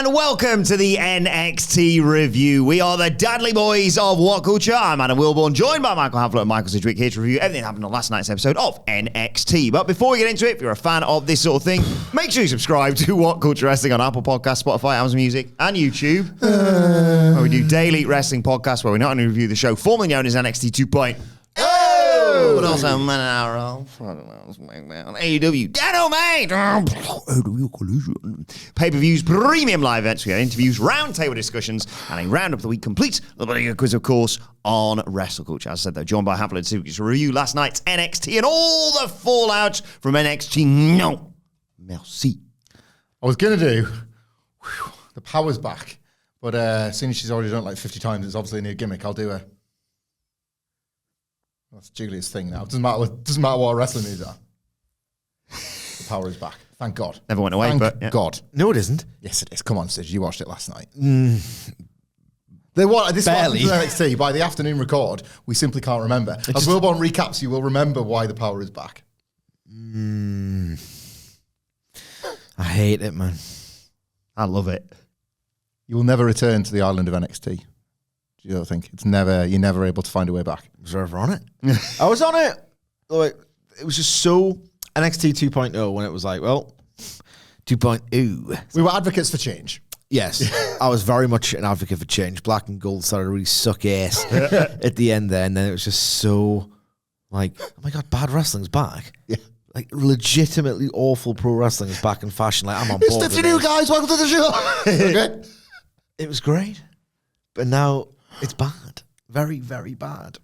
and welcome to the NXT review. We are the Dadley Boyz of WhatCulture. I'm Adam Wilborn, joined by Michael Havlet and Michael Sidgwick, here to review everything that happened on last night's episode of NXT. But before we get into it, if you're a fan of this sort of thing, make sure you subscribe to WhatCulture Wrestling on Apple Podcasts, Spotify, Amazon Music, and YouTube, where we do daily wrestling podcasts where we not only review the show formerly known as NXT 2.0, but also Man Hour of AEW Dynamite, pay-per-views, premium live events, we have interviews, roundtable discussions, and a roundup of the week complete with a quiz, of course, on WrestleCulture. As I said, though, joined by Havlet to review last night's NXT and all the fallout from NXT. No, merci. I was going to do the power's back, but seeing as she's already done it like 50 times, it's obviously a new gimmick. I'll do a... That's Giulia's thing now. Doesn't matter what our wrestling moves are. The power is back. Thank God. Never went away, Thank God. No, it isn't. Yes, it is. Come on, Sid. You watched it last night. This Barely. was NXT. By the afternoon record, we simply can't remember. As Wilborn recaps, you will remember why the power is back. I hate it, man. I love it. You will never return to the island of NXT. Do you think you're never able to find a way back? Was I ever on it? I was on it. Like, it was just so NXT 2.0 when it was like, well, 2.0. We were advocates for change. Yes, I was very much an advocate for change. Black and gold started to really suck ass at the end there, and then it was just so like, oh my God, bad wrestling's back. Yeah. Like, legitimately awful pro wrestling is back in fashion. Like, I'm on It's board 50 with new it. guys, welcome to the show. Okay. It was great, but now it's bad. Very, very bad.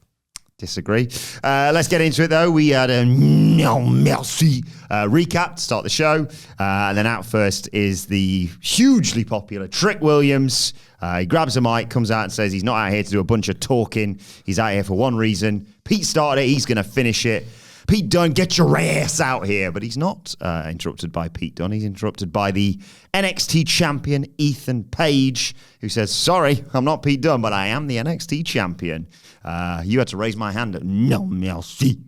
Disagree. Let's get into it, though. We had a no merci recap to start the show. And then out first is the hugely popular Trick Williams. He grabs a mic, comes out and says he's not out here to do a bunch of talking. He's out here for one reason. Pete started it. He's going to finish it. Pete Dunne, get your ass out here. But he's not interrupted by Pete Dunne. He's interrupted by the NXT champion, Ethan Page, who says, sorry, I'm not Pete Dunne, but I am the NXT champion. You had to raise my hand at no merci.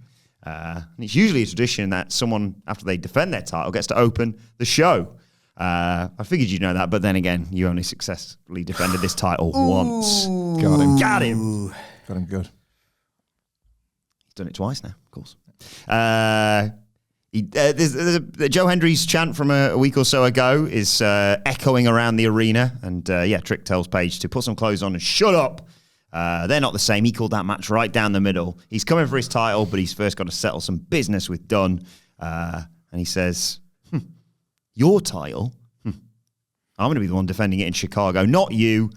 And it's usually a tradition that someone, after they defend their title, gets to open the show. I figured you'd know that, but then again, you only successfully defended this title once. Got him. Got him. Got him good. He's done it twice now, of course. There's Joe Hendry's chant from a week or so ago is echoing around the arena, and Trick tells Page to put some clothes on and shut up. They're not the same. He called that match right down the middle. He's coming for his title, but he's first got to settle some business with Dunne. And he says, your title? I'm going to be the one defending it in Chicago, not you.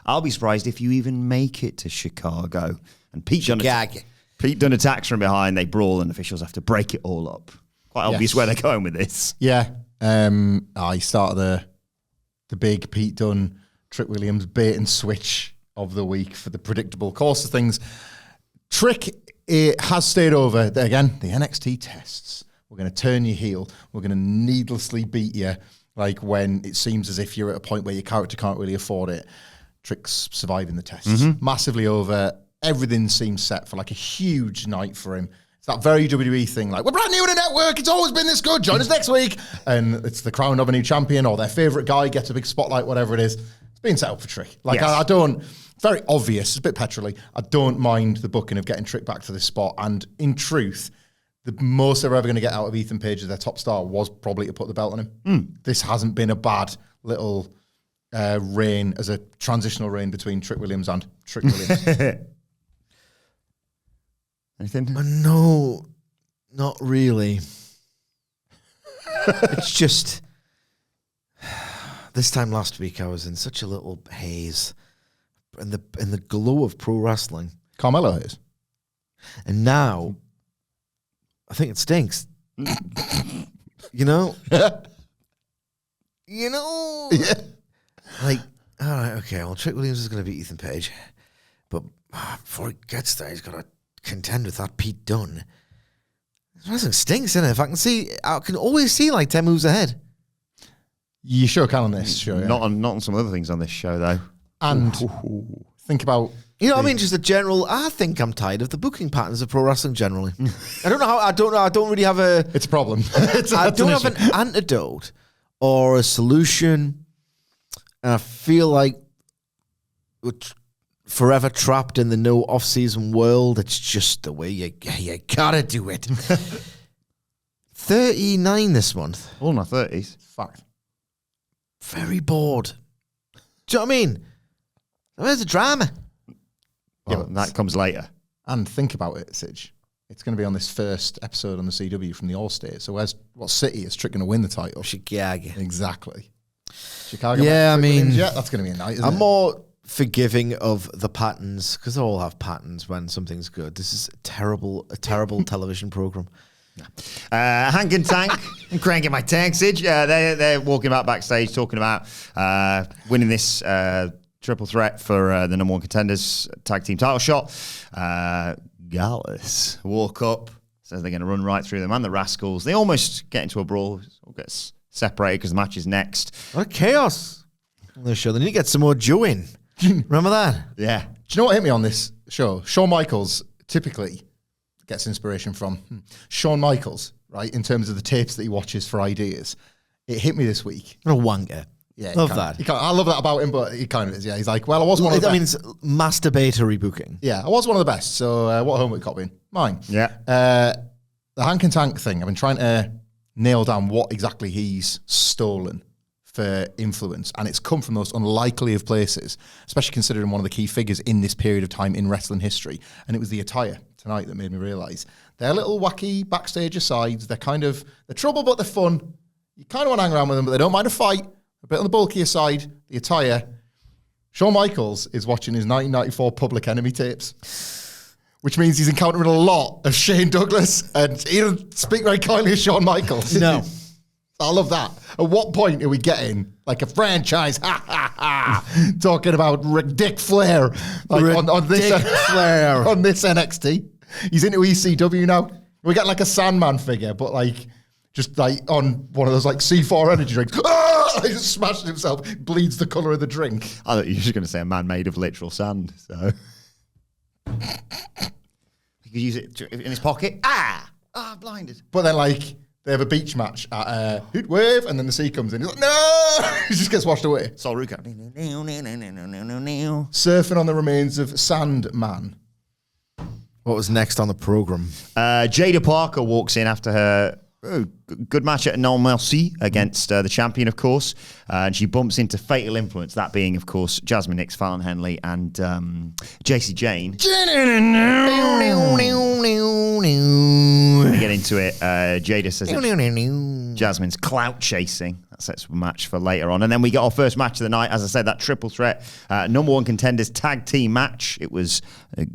I'll be surprised if you even make it to Chicago. And Pete Dunne attacks from behind. They brawl, and officials have to break it all up. Quite obvious where they're going with this. Yeah. He started the big Pete Dunne, Trick Williams bait and switch of the week for the predictable course of things. Trick has stayed over, again, the NXT tests. We're going to turn you heel. We're going to needlessly beat you, like when it seems as if you're at a point where your character can't really afford it. Trick's surviving the tests. Massively over. Everything seems set for like a huge night for him. It's that very WWE thing, like, we're brand new in the network, it's always been this good, join us next week. And it's the crown of a new champion, or their favourite guy gets a big spotlight, whatever it is. It's being set up for Trick. Like, yes. I don't, very obvious, it's a bit petrolly. I don't mind the booking of getting Trick back to this spot. And in truth, the most they're ever going to get out of Ethan Page as their top star was probably to put the belt on him. This hasn't been a bad little reign as a transitional reign between Trick Williams and Trick Williams. Anything? No, not really. It's just this time last week I was in such a little haze in the glow of pro wrestling. Carmelo haze. And now I think it stinks. You know? Yeah. Like, all right, okay, well, Trick Williams is going to beat Ethan Page. But before he gets there, he's got to contend with that Pete Dunne. Wrestling stinks, isn't it? I can always see like 10 moves ahead. You sure can on this show, yeah. Not on some other things on this show, though. And think about... You know what I mean? Just a general, I think I'm tired of the booking patterns of pro wrestling generally. I don't really have a... It's a problem. I don't have an antidote or a solution. And I feel like we're forever trapped in the no off-season world. It's just the way you gotta do it. 39 this month. All in our 30s. Fact. Very bored. Do you know what I mean? Where's the drama? Well, that comes later. And think about it, Sige. It's going to be on this first episode on the CW from the All-State. So what city is Trick going to win the title? Chicago. Exactly. Chicago. Yeah, I mean... Yeah, that's going to be a night, isn't it? I'm more forgiving of the patterns, because they all have patterns when something's good. This is a terrible television program. Hank and Tank. I'm cranking my tank, Sige. They're walking about backstage talking about winning this triple threat for the number one contenders tag team title shot. Gallus walk up, says they're going to run right through them and the Rascals. They almost get into a brawl. All gets separated because the match is next. What chaos on this show. They need to get some more Joe in. Remember that? Yeah. Do you know what hit me on this show? Shawn Michaels typically gets inspiration from Shawn Michaels, right? In terms of the tapes that he watches for ideas. It hit me this week. What a wanker. Yeah, love that. I love that about him, but he kind of is. Yeah, he's like, well, I was one of the best. I mean, it's masturbatory booking. Yeah, I was one of the best. So what homework copying? Mine. Yeah. The Hank and Tank thing, I've been trying to nail down what exactly he's stolen for influence. And it's come from those unlikely of places, especially considering one of the key figures in this period of time in wrestling history. And it was the attire tonight that made me realise. They're little wacky backstage asides. They're trouble, but they're fun. You kind of want to hang around with them, but they don't mind a fight. A bit on the bulkier side, the attire. Shawn Michaels is watching his 1994 Public Enemy tapes, which means he's encountering a lot of Shane Douglas, and he doesn't speak very kindly of Shawn Michaels. No. I love that. At what point are we getting like a franchise talking about Dick Flair on this NXT? He's into ECW now. We got like a Sandman figure, but like just like on one of those like C4 energy drinks. He just smashed himself, bleeds the colour of the drink. I thought you were just going to say a man made of literal sand. So he could use it in his pocket. Blinded. But then like they have a beach match at Hoot Wave, and then the sea comes in. He's like, no! He just gets washed away. Sol Ruka. Surfing on the remains of Sandman. What was next on the program? Jaida Parker walks in after her good match at No Mercy against the champion, of course. And she bumps into Fatal Influence, that being, of course, Jazzmen Nyx, Fallon Henley, and JC Jane. We get into it. Jada says Jasmine's clout chasing. That sets up a match for later on. And then we got our first match of the night. As I said, that triple threat number one contenders tag team match. It was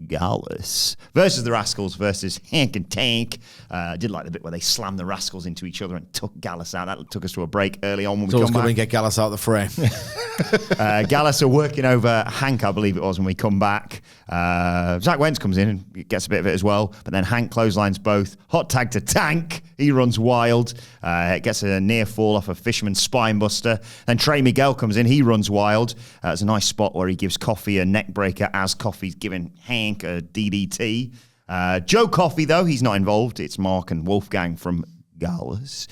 Gallus versus the Rascals versus Hank and Tank. I did like the bit where they slammed the Rascals into each other and took Gallus out. That took us to a break early on when we come back. And get Gallus out of the frame. Gallus are working over Hank, I believe it was, when we come back. Zach Wentz comes in and gets a bit of it as well. But then Hank clotheslines both. Hot tag to Tank. He runs wild. Gets a near fall off a Fisherman's spine buster. Then Trey Miguel comes in. He runs wild. It's a nice spot where he gives Coffey a neck breaker as Coffey's giving Hank a DDT. Joe Coffey, though, he's not involved. It's Mark and Wolfgang from Gallus.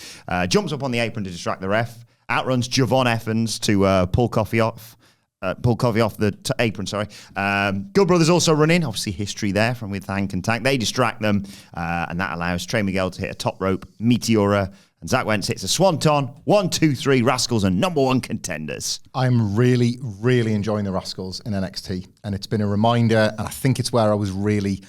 Jumps up on the apron to distract the ref. Outruns Javon Evans to pull Coffey off the apron, sorry. Good Brothers also run in. Obviously, history there from with Hank and Tank. They distract them, and that allows Trey Miguel to hit a top rope Meteora, and Zach Wentz hits a swanton. 1, 2, 3, Rascals are number one contenders. I'm really, really enjoying the Rascals in NXT, and it's been a reminder, and I think it's where I was really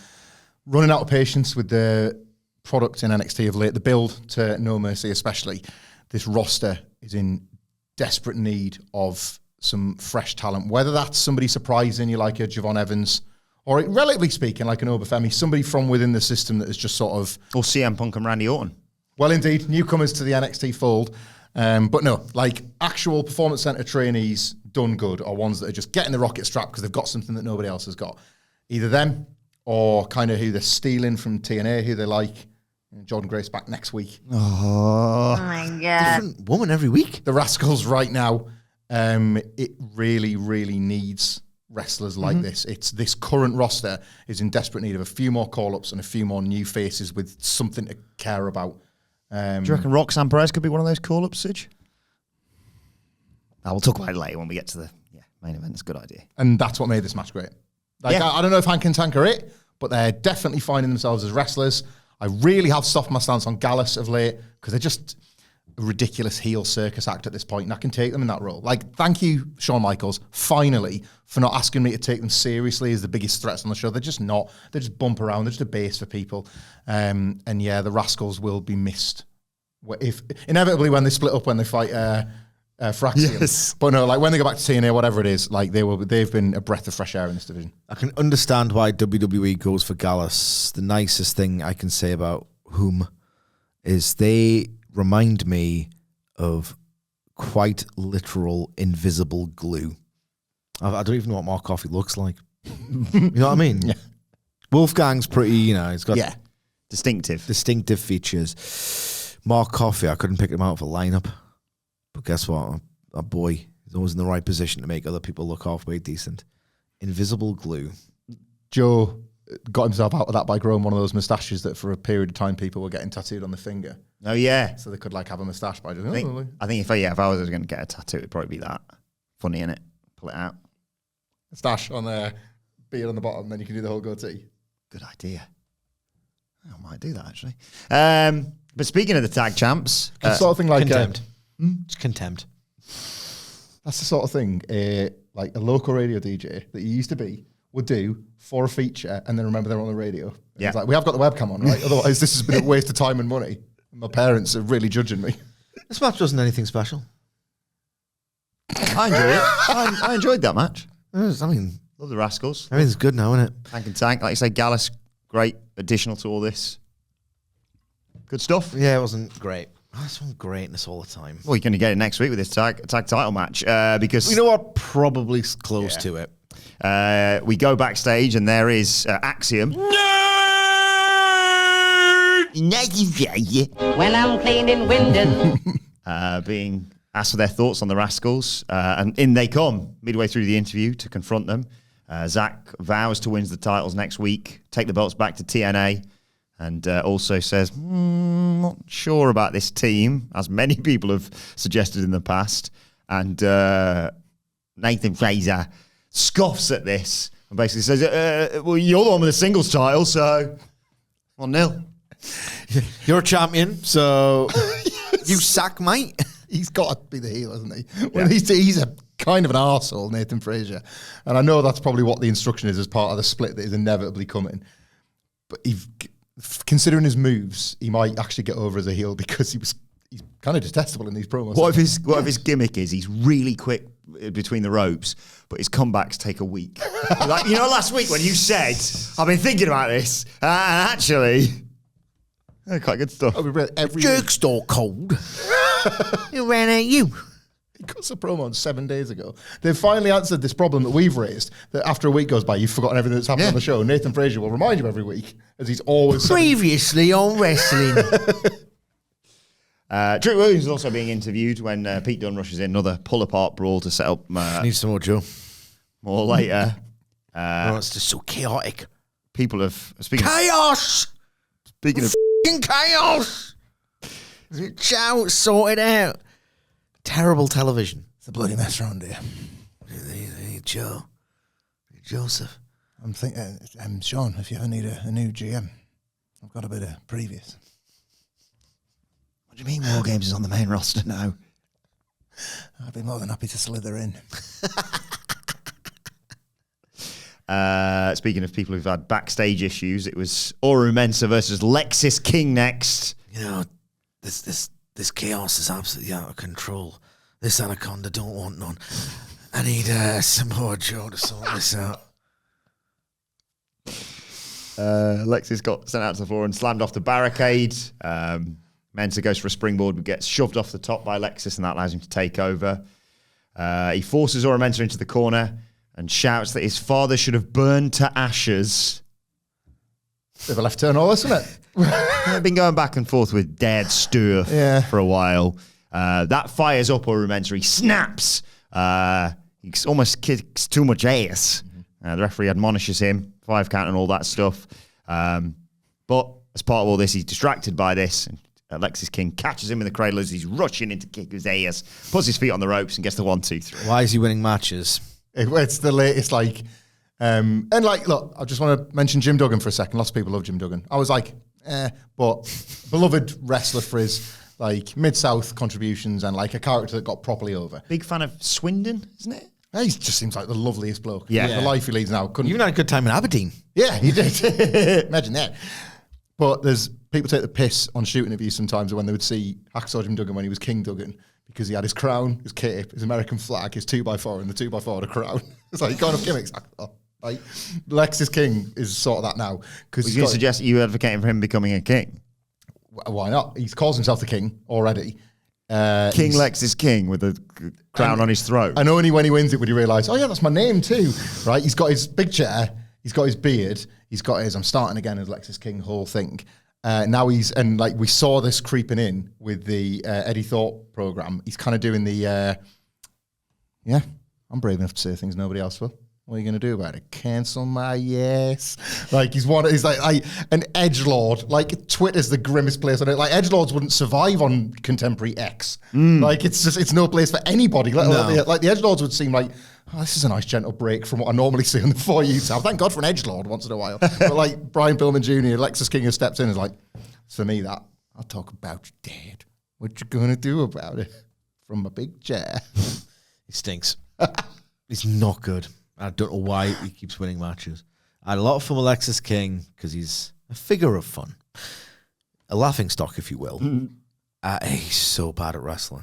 running out of patience with the product in NXT of late. The build to No Mercy especially. This roster is in desperate need of some fresh talent, whether that's somebody surprising you like a Javon Evans, or relatively speaking, like an Oba Femi, somebody from within the system that is just sort of... Or CM Punk and Randy Orton. Well, indeed, newcomers to the NXT fold. But no, like actual Performance Center trainees done good are ones that are just getting the rocket strap because they've got something that nobody else has got. Either them or kind of who they're stealing from TNA, who they like. Jordan Grace back next week. Oh my God. Different woman every week. The Rascals right now, it really, really needs wrestlers like this. It's this current roster is in desperate need of a few more call-ups and a few more new faces with something to care about. Do you reckon Roxanne Perez could be one of those call-ups, Sige? We'll talk about it later when we get to the main event. It's a good idea. And that's what made this match great. Like, I don't know if Hank and Tank are it, but they're definitely finding themselves as wrestlers. I really have softened my stance on Gallus of late because they're just a ridiculous heel circus act at this point, and I can take them in that role. Like, thank you, Shawn Michaels, finally, for not asking me to take them seriously as the biggest threats on the show. They're just not. They just bump around. They're just a base for people. And the Rascals will be missed. If inevitably, when they split up, when they fight Fraxium. Yes. But no, like when they go back to TNA, whatever it is, like they've been a breath of fresh air in this division. I can understand why WWE goes for Gallus. The nicest thing I can say about whom is they remind me of quite literal invisible glue. I don't even know what Mark Coffey looks like. You know what I mean? Yeah. Wolfgang's pretty, he's got distinctive features. Mark Coffey, I couldn't pick him out of a lineup. But guess what? That boy is always in the right position to make other people look halfway decent. Invisible glue. Joe got himself out of that by growing one of those moustaches that for a period of time people were getting tattooed on the finger. Oh, yeah. So they could like have a moustache by just... I think if I was going to get a tattoo, it'd probably be that. Funny, innit? Pull it out. Stash on there, beard on the bottom, then you can do the whole goatee. Good idea. I might do that, actually. But speaking of the tag champs... sort of thing like... Contempt. It's contempt. That's the sort of thing like a local radio DJ that you used to be would do for a feature and then remember they're on the radio. And it's like, we have got the webcam on, right? Otherwise, this has been a waste of time and money. My parents are really judging me. This match wasn't anything special. I enjoyed it. I enjoyed that match. Love the Rascals. Everything's good now, isn't it? Tank and Tank. Like you say, Gallus, great additional to all this. Good stuff. Yeah, it wasn't great. That's one greatness all the time. Well, you're going to get it next week with this tag title match because... You know what? Probably close to it. We go backstage and there is Axiom. When I'm cleaning windows. Being asked for their thoughts on the Rascals. And in they come midway through the interview to confront them. Zach vows to win the titles next week, take the belts back to TNA. And also says, not sure about this team, as many people have suggested in the past. And Nathan Fraser scoffs at this and basically says, well, you're the one with the singles title, so 1-0. You're a champion, so you suck, mate. He's got to be the heel, hasn't he? Well, he's a kind of an arsehole, Nathan Fraser. And I know that's probably what the instruction is as part of the split that is inevitably coming. But considering his moves, he might actually get over as a heel because he's kind of detestable in these promos. What if his gimmick is he's really quick between the ropes, but his comebacks take a week? Like, last week when you said, I've been thinking about this, and actually, quite good stuff. Jerk's still cold. You ran at you. He cuts a promo on 7 days ago. They've finally answered this problem that we've raised, that after a week goes by, you've forgotten everything that's happened on the show. Nathan Fraser will remind you every week, as he's always previously on wrestling. Trick Williams is also being interviewed when Pete Dunne rushes in. Another pull-apart brawl to set up... Need some more, Joe. More later. It's just so chaotic. People have... Chaos! Speaking of... chaos! Chow, sort it out. Terrible television. It's a bloody mess around here. Hey, Joe. Hey, Joseph. I'm thinking, Sean, if you ever need a new GM, I've got a bit of previous. What do you mean War Games is on the main roster now? I'd be more than happy to slither in. Speaking of people who've had backstage issues, it was Oro Mensah versus Lexis King next. This chaos is absolutely out of control. This anaconda don't want none. I need Samoa Joe to sort this out. Lexis got sent out to the floor and slammed off the barricade. Mensah goes for a springboard but gets shoved off the top by Lexis, and that allows him to take over. He forces Oro Mensah into the corner and shouts that his father should have burned to ashes. Bit of a left turn all this, isn't it? I've been going back and forth with Dad Stuff for a while. That fires up Oro Mensah. He snaps. He almost kicks too much ass. The referee admonishes him, 5 count and all that stuff. But as part of all this, he's distracted by this. Lexis King catches him in the cradle as he's rushing in to kick his ass, puts his feet on the ropes and gets the 1, 2, 3. Why is he winning matches? It's the latest, like, and like, look, I just want to mention Jim Duggan for a second. Lots of people love Jim Duggan. I was like, but beloved wrestler for his like Mid-South contributions and like a character that got properly over. Big fan of Swindon, isn't it? He just seems like the loveliest bloke. Yeah. The life he leads now. You even had a good time in Aberdeen. Yeah, he did. Imagine that. But there's people take the piss on shooting interviews sometimes when they would see Hacksaw Jim Duggan when he was King Duggan because he had his crown, his cape, his American flag, his 2x4, and the 2x4 had a crown. It's like kind of gimmicks. Like Lexis King is sort of that now. Was you suggest you advocating for him becoming a king? Why not? He calls himself the king already. King Lexis King with a crown on his throat. And only when he wins it would he realise, oh yeah, that's my name too, right? He's got his big chair, he's got his beard, he's got his I'm starting again as Lexis King whole thing. Now and like we saw this creeping in with the Eddie Thorpe program. He's kind of doing the, I'm brave enough to say things nobody else will. What are you going to do about it? Cancel my yes. Like he's like an edgelord. Like Twitter's the grimmest place on it. Like edgelords wouldn't survive on contemporary X. Like it's no place for anybody. Like the edgelords would seem like, oh, this is a nice gentle break from what I normally see on the For You tab. Thank God for an edgelord once in a while. But like Brian Pillman Jr., Lexis King has stepped in and is like, for me that, I'll talk about your dad. What you going to do about it? From my big chair. He stinks. He's not good. I don't know why he keeps winning matches. I had a lot of fun with Lexis King because he's a figure of fun. A laughing stock, if you will. He's so bad at wrestling.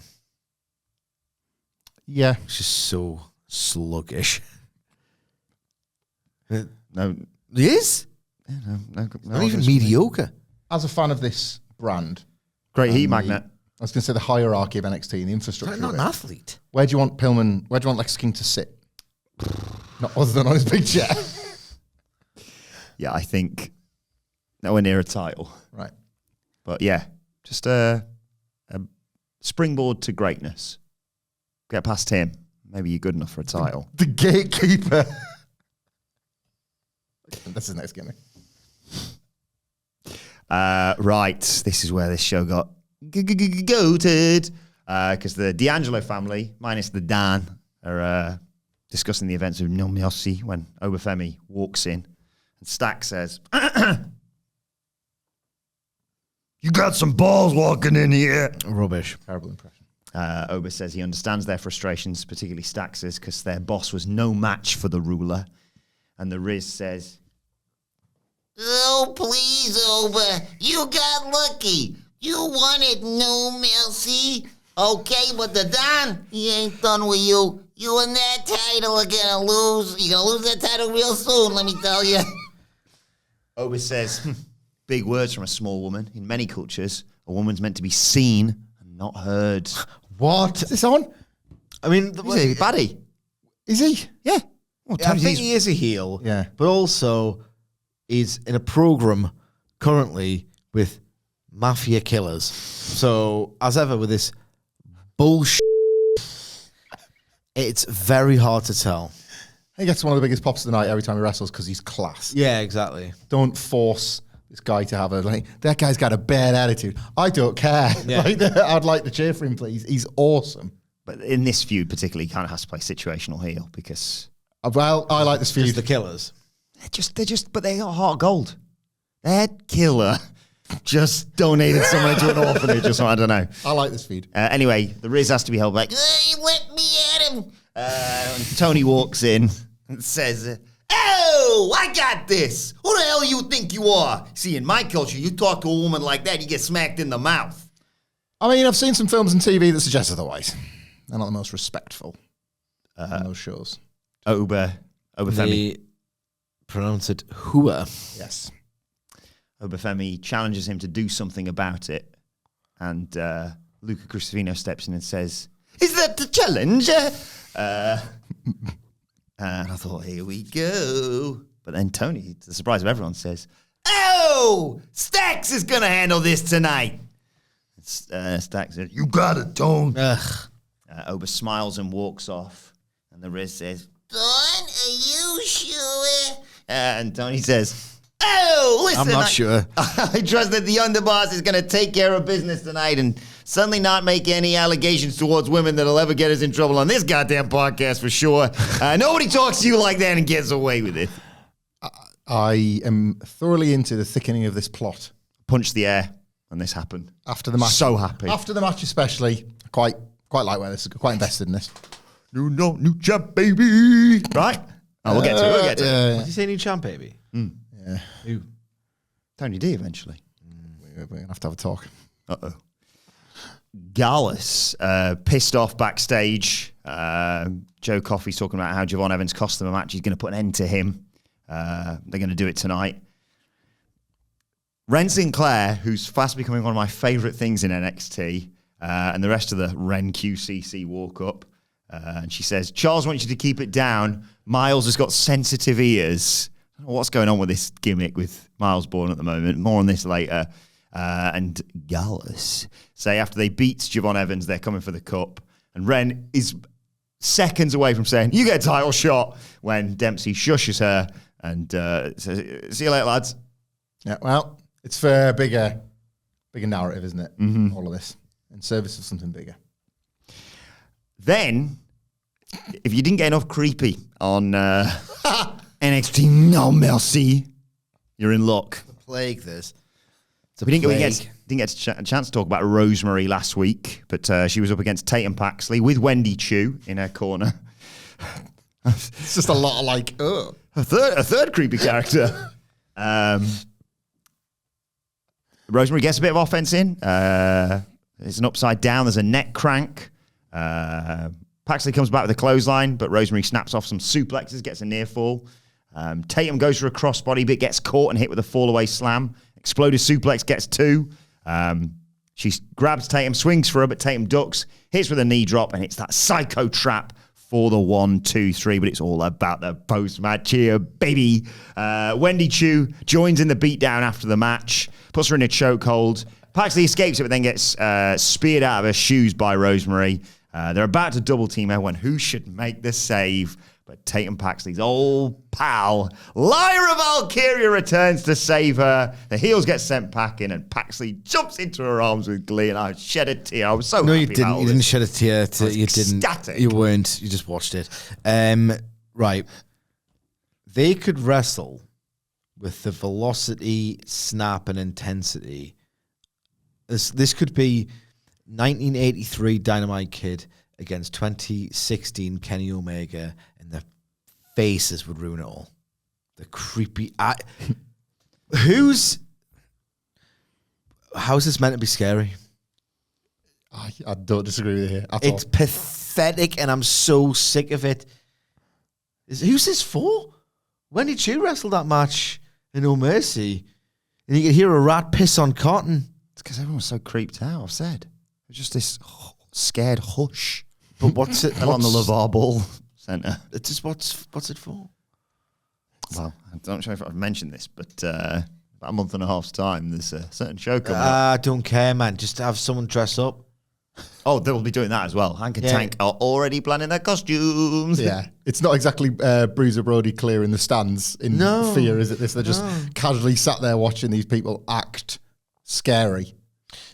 Yeah. He's just so sluggish. No, He is? Not even mediocre. As a fan of this brand, great heat magnet. I was going to say the hierarchy of NXT and the infrastructure. He's not of an it. athlete. Where do you want Pillman? Where do you want Lexis King to sit? Not other than on his big chair. Yeah, I think nowhere near a title. Right. But yeah, just a springboard to greatness. Get past him. Maybe you're good enough for a title. The gatekeeper. That's his next gimmick. Right, this is where this show got goated. Because the D'Angelo family, minus the Dan, are discussing the events of No Mercy when Oba Femi walks in. And Stack says, you got some balls walking in here. Rubbish. Terrible impression. Oba says he understands their frustrations, particularly Stax's, because their boss was no match for the ruler. And the Riz says, oh, please, Oba. You got lucky. You wanted No Mercy. Okay, but the Don, he ain't done with you. You and that title are gonna lose. You're gonna lose that title real soon, let me tell you. Oba says, big words from a small woman. In many cultures, a woman's meant to be seen and not heard. What? Is this on? I mean, He's a baddie. Is he? Yeah. I think he is a heel. Yeah. But also, he's in a program currently with mafia killers. So, as ever with this bullshit, it's very hard to tell. He gets one of the biggest pops of the night every time he wrestles because he's class. Yeah, exactly. Don't force this guy to have that guy's got a bad attitude. I don't care. Yeah. I'd like to cheer for him, please. He's awesome. But in this feud particularly, he kind of has to play situational heel because... Well, I like this feud. Just the killers. But they got heart of gold. That killer just donated some money to an orphanage or something, I don't know. I like this feud. Anyway, the Riz has to be held back. Hey, let me at him. And Tony walks in and says, oh, I got this. Who the hell you think you are? See, in my culture, you talk to a woman like that, you get smacked in the mouth. I mean, I've seen some films and TV that suggest otherwise. They're not the most respectful in those shows. Oba Femi. They pronounce it hua. Yes. Oba Femi challenges him to do something about it. And Luca Cristofino steps in and says, is that the challenge? And I thought, here we go. But then Tony, to the surprise of everyone, says, oh, Stax is going to handle this tonight. Stax says, you got it, Tone. Oba smiles and walks off. And the Riz says, Don, are you sure? and Tony says, Oh, listen. I'm not sure. I trust that the underboss is going to take care of business tonight and suddenly not make any allegations towards women that'll ever get us in trouble on this goddamn podcast for sure. Nobody talks to you like that and gets away with it. I am thoroughly into the thickening of this plot. Punch the air when this happened. After the match. So happy. After the match especially. Quite like where this is. Quite invested in this. New champ, baby. Right? Oh, we'll get to it. We'll get to it. Did you say new champ, baby? Yeah. Who? Tony D eventually. We're going to have a talk. Uh-oh. Gallus, pissed off backstage. Joe Coffey's talking about how Javon Evans cost them a match. He's going to put an end to him. They're going to do it tonight. Ren Sinclair, who's fast becoming one of my favourite things in NXT, and the rest of the Ren QCC walk up. And she says, Charles wants you to keep it down. Miles has got sensitive ears. I don't know what's going on with this gimmick with Miles Bourne at the moment. More on this later. And Gallus say after they beat Javon Evans, they're coming for the cup. And Ren is seconds away from saying, you get a title shot, when Dempsey shushes her and says, see you later, lads. Yeah, well, it's for bigger narrative, isn't it? Mm-hmm. All of this. In service of something bigger. Then, if you didn't get enough creepy on NXT No Mercy, you're in luck. The plague, this. We didn't get a chance to talk about Rosemary last week, but she was up against Tatum Paxley with Wendy Chu in her corner. It's just a lot of like, ugh. A third creepy character. Rosemary gets a bit of offense in. It's an upside down. There's a neck crank. Paxley comes back with a clothesline, but Rosemary snaps off some suplexes, gets a near fall. Tatum goes for a crossbody, but gets caught and hit with a fall-away slam. Exploded suplex gets 2. She grabs Tatum, swings for her, but Tatum ducks, hits with a knee drop, and hits that psycho trap for the 1, 2, 3. But it's all about the post-match here, baby. Wendy Chu joins in the beatdown after the match, puts her in a chokehold. Paxley escapes it, but then gets speared out of her shoes by Rosemary. They're about to double team her when who should make the save? But Tatum Paxley's old pal, Lyra Valkyria, returns to save her. The heels get sent packing, and Paxley jumps into her arms with glee, and I shed a tear. I was so No, happy you didn't. about all You didn't this. shed a tear. You ecstatic. didn't. You weren't. You just watched it. Right. They could wrestle with the velocity, snap, and intensity. This could be 1983 Dynamite Kid against 2016 Kenny Omega, and the faces would ruin it all. The creepy... How's this meant to be scary? I don't disagree with you here at It's all. pathetic, and I'm so sick of it. Who's this for? When did you wrestle that match in No Mercy? And you could hear a rat piss on cotton. It's because everyone was so creeped out, I've said. It was just this scared hush. But what's it? On the LeVar Ball Centre. It's just what's it for? Well, I'm not sure if I've mentioned this, but about a month and a half's time, there's a certain show coming up. I don't care, man. Just have someone dress up. Oh, they'll be doing that as well. Hank and Tank are already planning their costumes. Yeah, it's not exactly Bruiser Brody clearing the stands in fear, is it? They're just casually sat there watching these people act scary.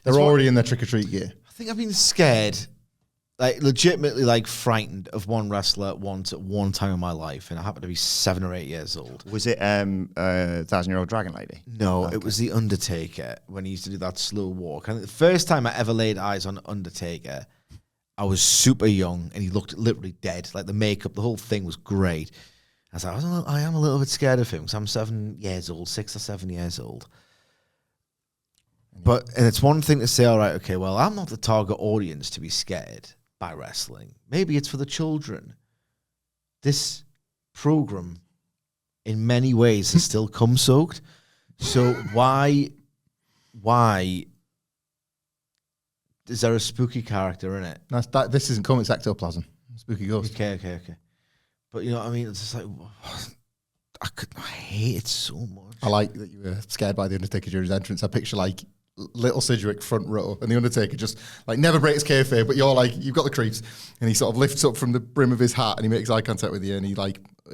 They're already in their trick-or-treat gear. I think I've been scared, like legitimately, like frightened of one wrestler once at one time in my life, and I happened to be 7 or 8 years old. Was it 1,000-Year-Old Dragon Lady? No, It was The Undertaker when he used to do that slow walk. And the first time I ever laid eyes on Undertaker, I was super young, and he looked literally dead. Like the makeup, the whole thing was great. I was like, I am a little bit scared of him because I'm 7 years old, 6 or 7 years old. And it's one thing to say, all right, okay, well, I'm not the target audience to be scared by wrestling. Maybe it's for the children. This program, in many ways, is still cum-soaked. So why is there a spooky character in it? This isn't cum, it's ectoplasm. Spooky ghost. Okay. But you know what I mean? It's just like, I hate it so much. I like that you were scared by the Undertaker during his entrance. I picture like little Sidgwick front row, and the Undertaker just like never breaks kayfabe, but you're like, you've got the creeps, and he sort of lifts up from the brim of his hat and he makes eye contact with you, and he'll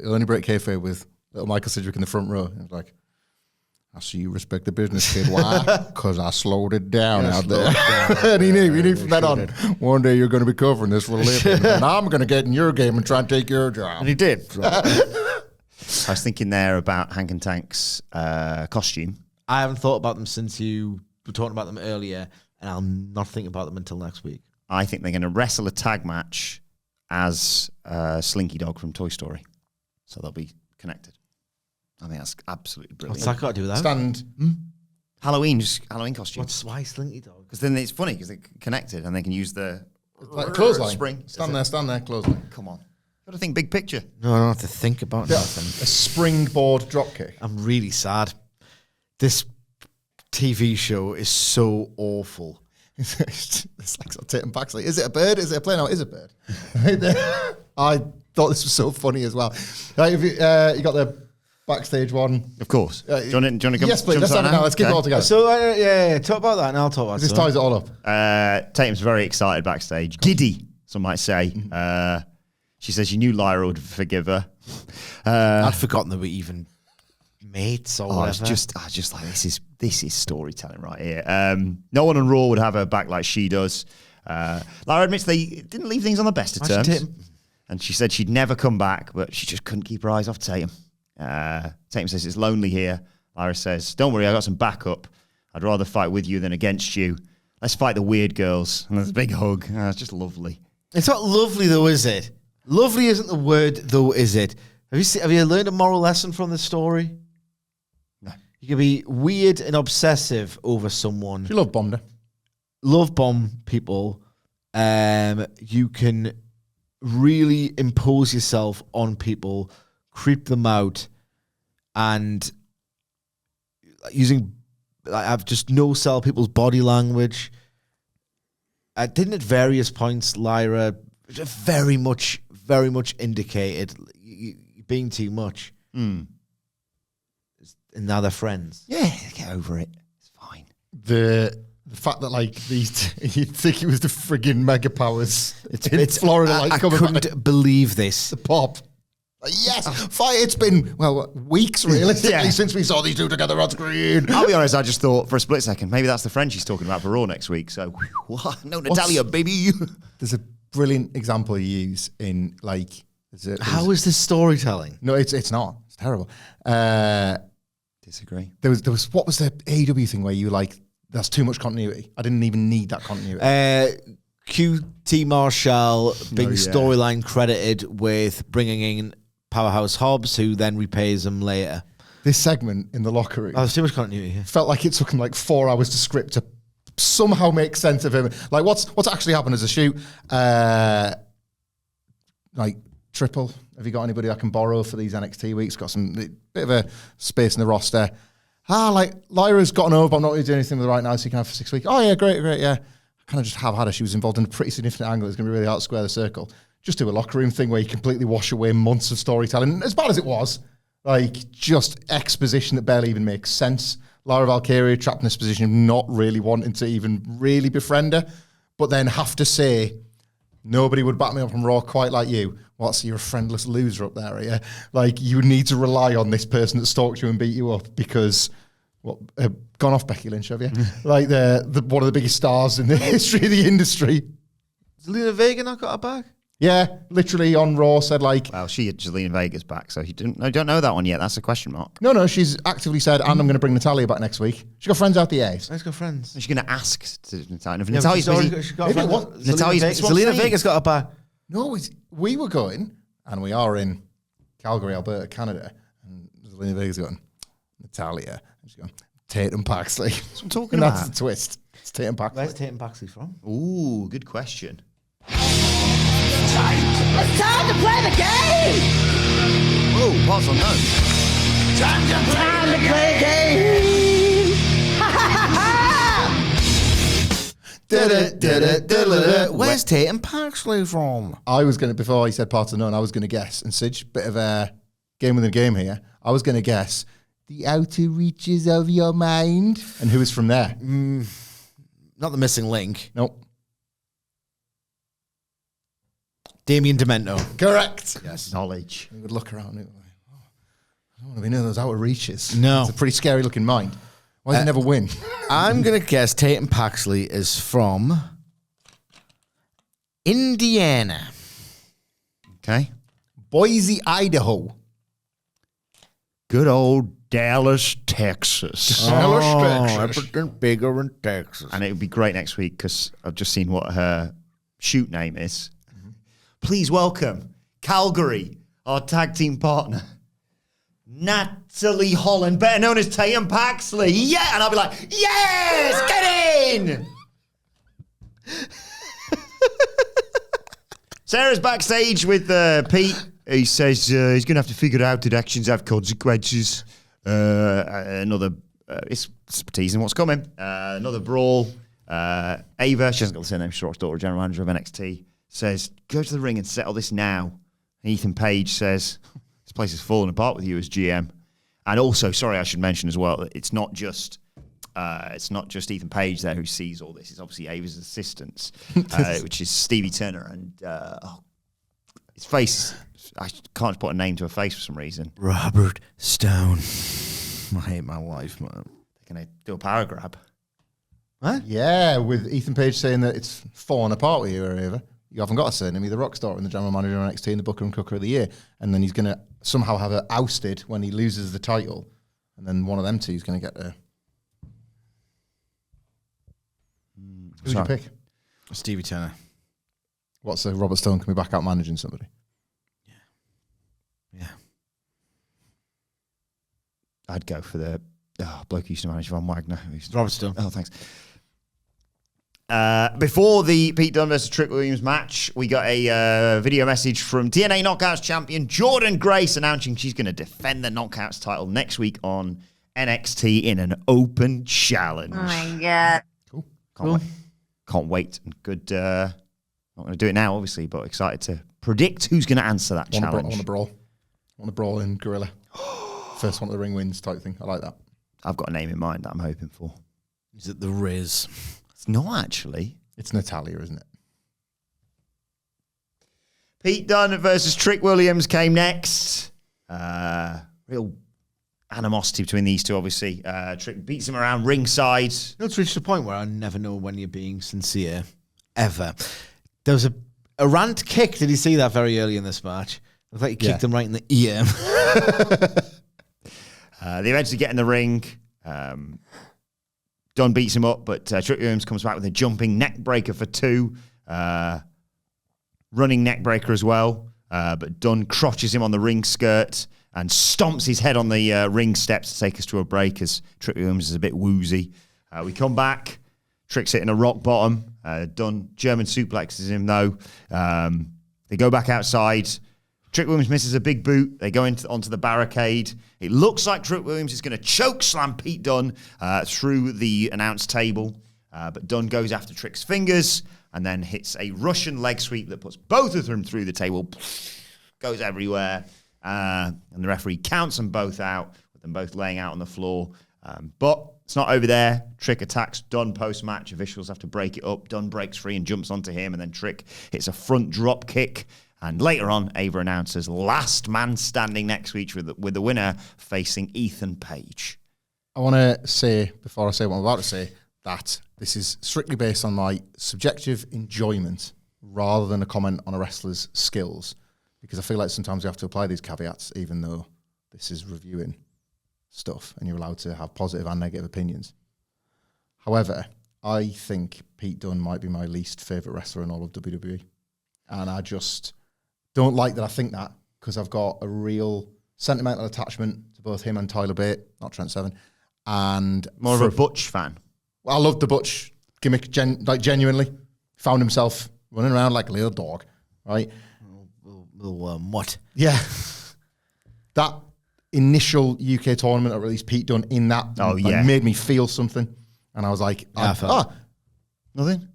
only break kayfabe with little Michael Sidgwick in the front row. And it's like, I see you respect the business, kid. Why? Because I slowed it down out there. And he knew from that on, one day you're going to be covering this for a living, and I'm going to get in your game and try and take your job. And he did. I was thinking there about Hank and Tank's costume. I haven't thought about them since you were talking about them earlier, and I'll not think about them until next week. I think they're going to wrestle a tag match as Slinky Dog from Toy Story. So they'll be connected. I think that's absolutely brilliant. What's that got to do with that? Stand. Halloween costume. Why Slinky Dog? Because then it's funny because they're connected and they can use the Like clothesline. spring. Stand there, clothesline. Come on. Got to think big picture. No, I don't have to think about nothing. A springboard dropkick. I'm really sad. This TV show is so awful. It's like Tatum Paxley. Is it a bird? Is it a plane? No, it is a bird. I thought this was so funny as well. Like, if you got the backstage one. Of course. Do you want to come? Yes, please. Let's have it now. Let's keep it all together. So, talk about that and I'll talk about This ties it all up. Tatum's very excited backstage. Giddy, some might say. She says she knew Lyra would forgive her. I'd forgotten that we even mates or whatever. I was just like, this is storytelling right here. No one on Raw would have her back like she does. Lyra admits they didn't leave things on the best of terms. And she said she'd never come back, but she just couldn't keep her eyes off Tatum. Tatum says it's lonely here. Lyra says, don't worry, I got some backup. I'd rather fight with you than against you. Let's fight the weird girls. And there's a big hug. It's just lovely. It's not lovely though, is it? Lovely isn't the word though, is it? Have you learned a moral lesson from this story? No. You can be weird and obsessive over someone. She love bombed her. Love bomb people. You can really impose yourself on people, creep them out, and I've just no-sell people's body language. Didn't at various points, Lyra very much indicated you being too much. And now they're friends. Yeah, get over it. It's fine. The fact that like these, you'd think it was the friggin' mega powers. It's Florida. I couldn't believe this. The pop. Like, yes, fight. It's been weeks realistically since we saw these two together on screen. I'll be honest, I just thought for a split second maybe that's the friend she's talking about for Raw next week. So what? No, Natalia, baby. There's a brilliant example you use in like. How is this storytelling? No, it's not. It's terrible. Disagree. There was what was the AEW thing where you like that's too much continuity. I didn't even need that continuity. QT Marshall being storyline credited with bringing in Powerhouse Hobbs, who then repays him later. This segment in the locker room. Oh, there's too much continuity here. Felt like it took him like 4 hours to script to somehow make sense of him. Like what's actually happened as a shoot? Like Triple. Have you got anybody I can borrow for these NXT weeks? Got some bit of a space in the roster. Like Lyra's gotten over. I'm not really doing anything with her right now, so you can have for 6 weeks. Oh yeah, great, yeah. I kind of just have had her. She was involved in a pretty significant angle. It's going to be really hard to square the circle. Just do a locker room thing where you completely wash away months of storytelling. As bad as it was, like just exposition that barely even makes sense. Lyra Valkyria trapped in this position of not really wanting to even really befriend her, but then have to say, nobody would back me up on Raw quite like you. What's you're a friendless loser up there, are you? Like you need to rely on this person that stalked you and beat you up because gone off Becky Lynch, have you? Like the one of the biggest stars in the history of the industry. Zelina Vega not got her back? Yeah, literally on Raw said like... Well, she had Zelina Vega's back, so I don't know that one yet. That's a question mark. No, she's actively said, and I'm going to bring Natalia back next week. She got friends out the ass. Let's go friends. She's going to ask to Natalia. If Natalia's busy... She got Zelina Vega's got her back. No, we were going, and we are in Calgary, Alberta, Canada, and Zelina Vega's going, Natalia. And she's going, Tatum Paxley. That's what I'm talking and about. That's the twist. It's Tatum Paxley. Where's Tatum Paxley from? Ooh, good question. It's time to play the game! Oh, parts unknown. Time to play the game! Where's Tatum Paxley from? I was going to, before he said parts unknown, I was going to guess, and Sidge, bit of a game within a game here, I was going to guess the outer reaches of your mind. And who is from there? Not the missing link. Nope. Damien Demento. Correct. Yes. Knowledge. We would look around. I don't want to be near those outer reaches. No. It's a pretty scary looking mind. Why does he never win? I'm going to guess Tatum Paxley is from Indiana. Okay. Boise, Idaho. Good old Dallas, Texas. Everything bigger in Texas. And it would be great next week because I've just seen what her shoot name is. Please welcome Calgary, our tag team partner, Natalie Holland, better known as Tatum Paxley. Yeah, and I'll be like, yes, get in. Sarah's backstage with Pete. He says he's going to have to figure out that actions have consequences. It's teasing what's coming. Another brawl. Ava, she hasn't got the surname, she's Rock's daughter, general manager of NXT, says, go to the ring and settle this now. And Ethan Page says, this place is falling apart with you as GM. And also, sorry, I should mention as well, that it's not just Ethan Page there who sees all this. It's obviously Ava's assistants, which is Stevie Turner. And his face, I can't put a name to a face for some reason. Robert Stone. I hate my life, man. They're going to do a power grab. Huh? Yeah, with Ethan Page saying that it's falling apart with you or whatever. You haven't got a surname, either Rockstar and the general manager of NXT and the Booker and Cooker of the Year. And then he's going to somehow have it ousted when he loses the title. And then one of them two is going to get there. Who'd you pick? Stevie Turner. What's Robert Stone coming back out managing somebody? Yeah. I'd go for the bloke who used to manage Von Wagner. Robert Stone. Oh, thanks. Before the Pete Dunne versus Trick Williams match, we got a video message from TNA Knockouts champion Jordynne Grace announcing she's going to defend the Knockouts title next week on NXT in an open challenge. Oh my God. Cool. Can't wait. And good. Not going to do it now, obviously, but excited to predict who's going to answer that challenge. I want to brawl. I want to brawl in Gorilla. First one to the ring wins type thing. I like that. I've got a name in mind that I'm hoping for. Is it the Riz? It's not actually. It's Natalia, isn't it? Pete Dunne versus Trick Williams came next. Real animosity between these two, obviously. Trick beats him around ringside. It's reached a point where I never know when you're being sincere, ever. There was a rant kick. Did you see that very early in this match? It looked like he kicked him right in the ear. They eventually get in the ring. Dunne beats him up, but Trick Williams comes back with a jumping neck breaker for 2. Running neck breaker as well. But Dunne crotches him on the ring skirt and stomps his head on the ring steps to take us to a break as Trick Williams is a bit woozy. We come back. Trick's hitting a rock bottom. Dunne German suplexes him, though. They go back outside. Trick Williams misses a big boot. They go onto the barricade. It looks like Trick Williams is going to choke slam Pete Dunne through the announce table. But Dunne goes after Trick's fingers and then hits a Russian leg sweep that puts both of them through the table. Goes everywhere. And the referee counts them both out, with them both laying out on the floor. But it's not over there. Trick attacks Dunne post-match. Officials have to break it up. Dunne breaks free and jumps onto him, and then Trick hits a front drop kick. And later on, Ava announces last man standing next week with the winner facing Ethan Page. I want to say, before I say what I'm about to say, that this is strictly based on my subjective enjoyment rather than a comment on a wrestler's skills. Because I feel like sometimes you have to apply these caveats, even though this is reviewing stuff and you're allowed to have positive and negative opinions. However, I think Pete Dunne might be my least favourite wrestler in all of WWE. And I just don't like that I think that, because I've got a real sentimental attachment to both him and Tyler Bate, not Trent Seven. And More of a Butch fan. I loved the Butch gimmick, genuinely. Found himself running around like a little dog, right? What? Yeah. That initial UK tournament that released Pete Dunne in that made me feel something. And I was like, nothing.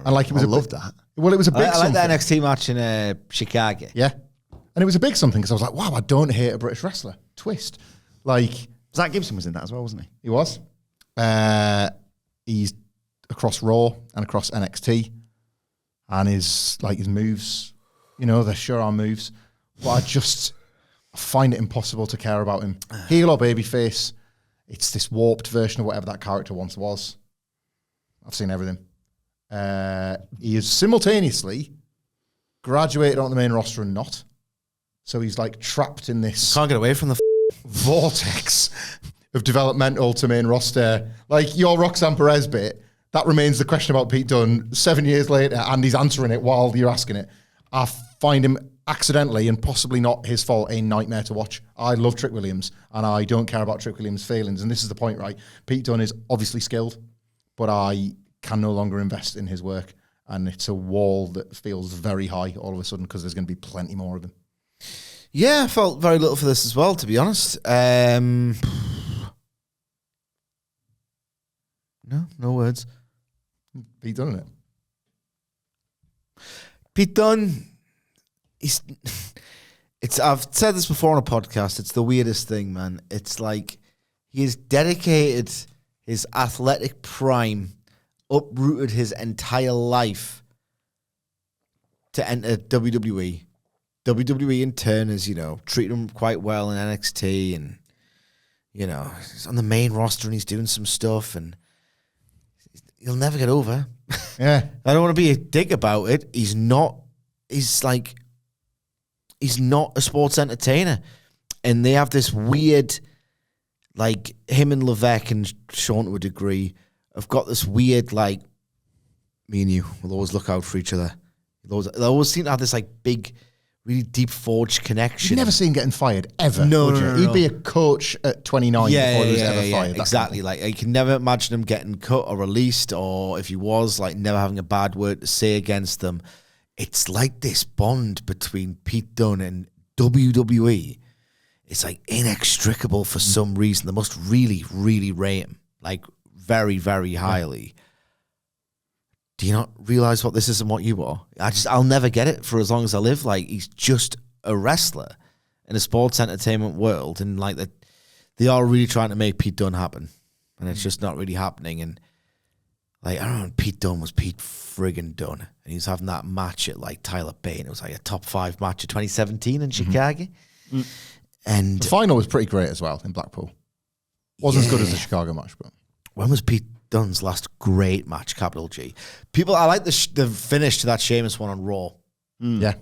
And like, it was I love that. Well, it was a big I like something. that NXT match in Chicago. Yeah. And it was a big something because I was like, wow, I don't hate a British wrestler. Twist. Like, Zach Gibson was in that as well, wasn't he? he was. He's across Raw and across NXT. And his moves, you know, they sure are moves. But I find it impossible to care about him. Heel or babyface, it's this warped version of whatever that character once was. I've seen everything. He is simultaneously graduated on the main roster and not. So he's like trapped in this Can't get away from the vortex of developmental to main roster. Like your Roxanne Perez bit, that remains the question about Pete Dunne 7 years later, and he's answering it while you're asking it. I find him accidentally, and possibly not his fault, a nightmare to watch. I love Trick Williams, and I don't care about Trick Williams' failings, and this is the point, right? Pete Dunne is obviously skilled, but I can no longer invest in his work, and it's a wall that feels very high all of a sudden because there's going to be plenty more of him. Yeah, I felt very little for this as well, to be honest. No words. Pete Dunne, isn't it? Pete Dunne, I've said this before on a podcast, it's the weirdest thing, man. It's like he has dedicated his athletic prime, uprooted his entire life to enter WWE. WWE in turn has, treated him quite well in NXT, and, he's on the main roster and he's doing some stuff, and he'll never get over. Yeah. I don't want to be a dick about it. He's not a sports entertainer. And they have this weird, like, him and Levesque and Sean to a degree have got this weird, like, me and you will always look out for each other. They always seem to have this, like, big, really deep forged connection. You've never seen him getting fired, ever, No, would you? no. He'd be a coach at 29 before he was ever fired. Exactly. Like, I can never imagine him getting cut or released, or if he was, like, never having a bad word to say against them. It's like this bond between Pete Dunne and WWE. It's, like, inextricable for some reason. They must really, really rate him, like, very, very highly. Do you not realize what this is and what you are? I'll never get it for as long as I live. Like, he's just a wrestler in a sports entertainment world, and like they are really trying to make Pete Dunne happen, and it's just not really happening. And like, I don't know, Pete Dunne was Pete friggin' Dunne, and he was having that match at like Tyler Bate, and it was like a top 5 match of 2017 in Chicago. And The final was pretty great as well in Blackpool. Wasn't as good as the Chicago match, but when was Pete Dunne's last great match, capital G? I like the finish to that Sheamus one on Raw. yeah.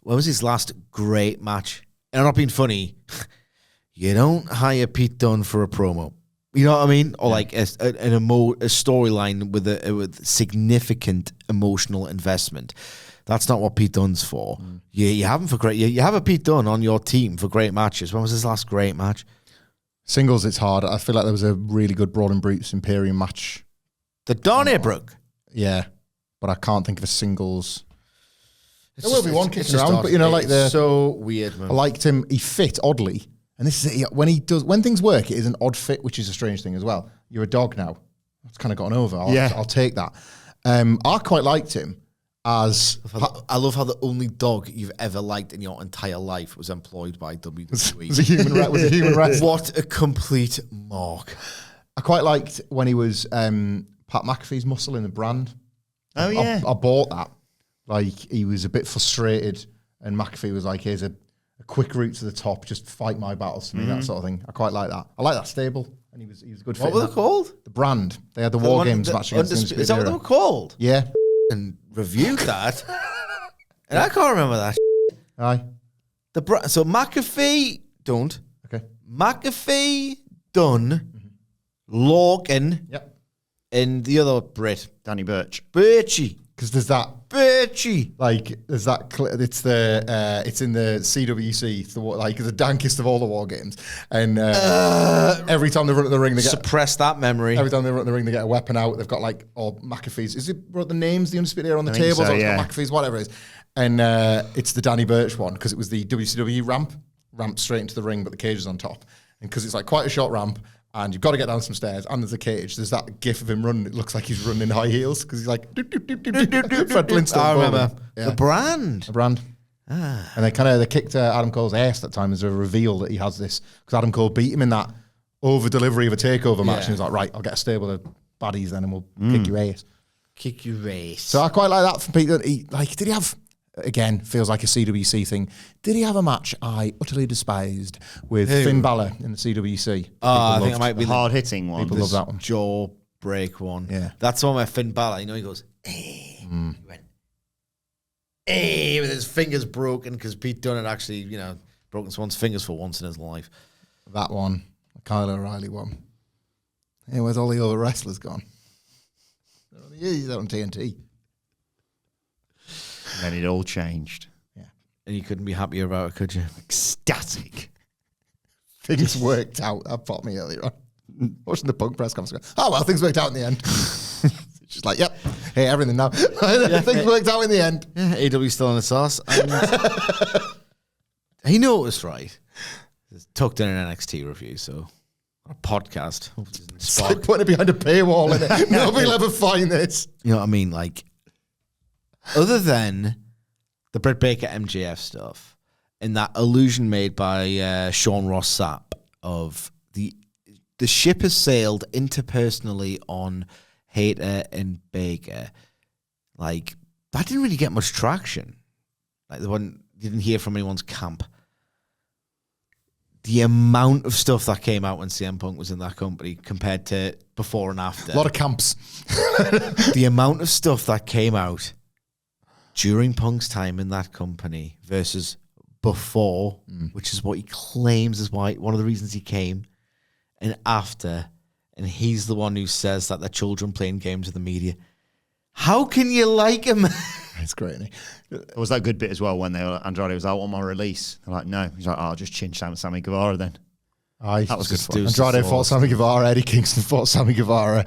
When was his last great match? And I'm not being funny. You don't hire Pete Dunne for a promo. You know what I mean? Or like a storyline with significant emotional investment. That's not what Pete Dunne's for. You have him for great. You have a Pete Dunne on your team for great matches. When was his last great match? Singles, it's hard. I feel like there was a really good Brawl and Brutes Imperium match. The Donnybrook. Yeah, but I can't think of a singles. There will just- be one it's kicking just around, odd. but you know, like It's so weird, man. I liked him. He fit oddly, and this is it. When things work, it is an odd fit, which is a strange thing as well. You're a dog now. It's kind of gotten over. I'll take that. I quite liked him as. I love how the only dog you've ever liked in your entire life was employed by WWE. Was a human wrestler. What a complete mark. I quite liked when he was Pat McAfee's muscle in the brand. Oh, yeah. I bought that. Like, he was a bit frustrated, and McAfee was like, here's a quick route to the top, just fight my battles for me, that sort of thing. I quite like that. I like that stable, and he was a good fit. What were they called? The brand. They had the War Games match against the Undisputed Is that what they Era. were called? Yeah. And reviewed that. And I can't remember that. Aye. So McAfee, don't. Okay. McAfee, Dunne, Logan, Yep. and the other Brit. Danny Burch. Birchie. Because there's that, Birchie. like, there's that, it's in the CWC, it's the dankest of all the War Games. And every time they run at the ring, they get... Suppress that memory. Every time they run at the ring, they get a weapon out. They've got like, McAfee's. Is it brought the names, the Undisputed Era on the think tables? so, Or it's yeah. got McAfee's, whatever it is. And it's the Danny Burch one because it was the WCW ramp straight into the ring, but the cage is on top. And because it's like quite a short ramp, and you've got to get down some stairs, and there's a cage. There's that gif of him running. It looks like he's running in high heels because he's like, Fred Flintstone. I remember. bowling. Yeah. The brand. The brand. And they kicked Adam Cole's ass that time as a reveal that he has this because Adam Cole beat him in that over delivery of a takeover match. And he was like, right, I'll get a stable of baddies then and we'll kick your ass. Kick your ass. So I quite like that from Pete. Did he have again, feels like a CWC thing. Did he have a match I utterly despised with Finn Balor in the CWC? I think it might be the hard hitting one. People love that one. jaw break one. Yeah. That's the one where Finn Balor, he goes, hey. He went, hey, with his fingers broken because Pete Dunne had actually, broken someone's fingers for once in his life. That one, the Kyle O'Reilly one. Hey, where's all the other wrestlers gone? He's on TNT. And then it all changed. Yeah. And you couldn't be happier about it, could you? Ecstatic. Things worked out. That popped me earlier on. Watching the Punk press conference. Oh, well, things worked out in the end. She's like, yep. Hey, everything now. Things worked out in the end. Yeah, AW's still in the sauce. He noticed, right? It's tucked in an NXT review, so a podcast. It's like putting it behind a paywall, innit? Nobody will ever find this. You know what I mean? Like, other than the Britt Baker MJF stuff and that illusion made by Sean Ross Sapp of the ship has sailed interpersonally on Hayter and Baker, like, that didn't really get much traction. Like, the one you didn't hear from anyone's camp. The amount of stuff that came out when CM Punk was in that company compared to before and after. A lot of camps. The amount of stuff that came out during Punk's time in that company versus before, which is what he claims is why one of the reasons he came, and after, and he's the one who says that the children playing games with the media. How can you like him? It's great, isn't It was that good bit as well when Andrade was out on my release. They're like, no. He's like, I'll just chinch Sammy Guevara then. That was good fun. Andrade fought Sammy Guevara. Eddie Kingston fought Sammy Guevara.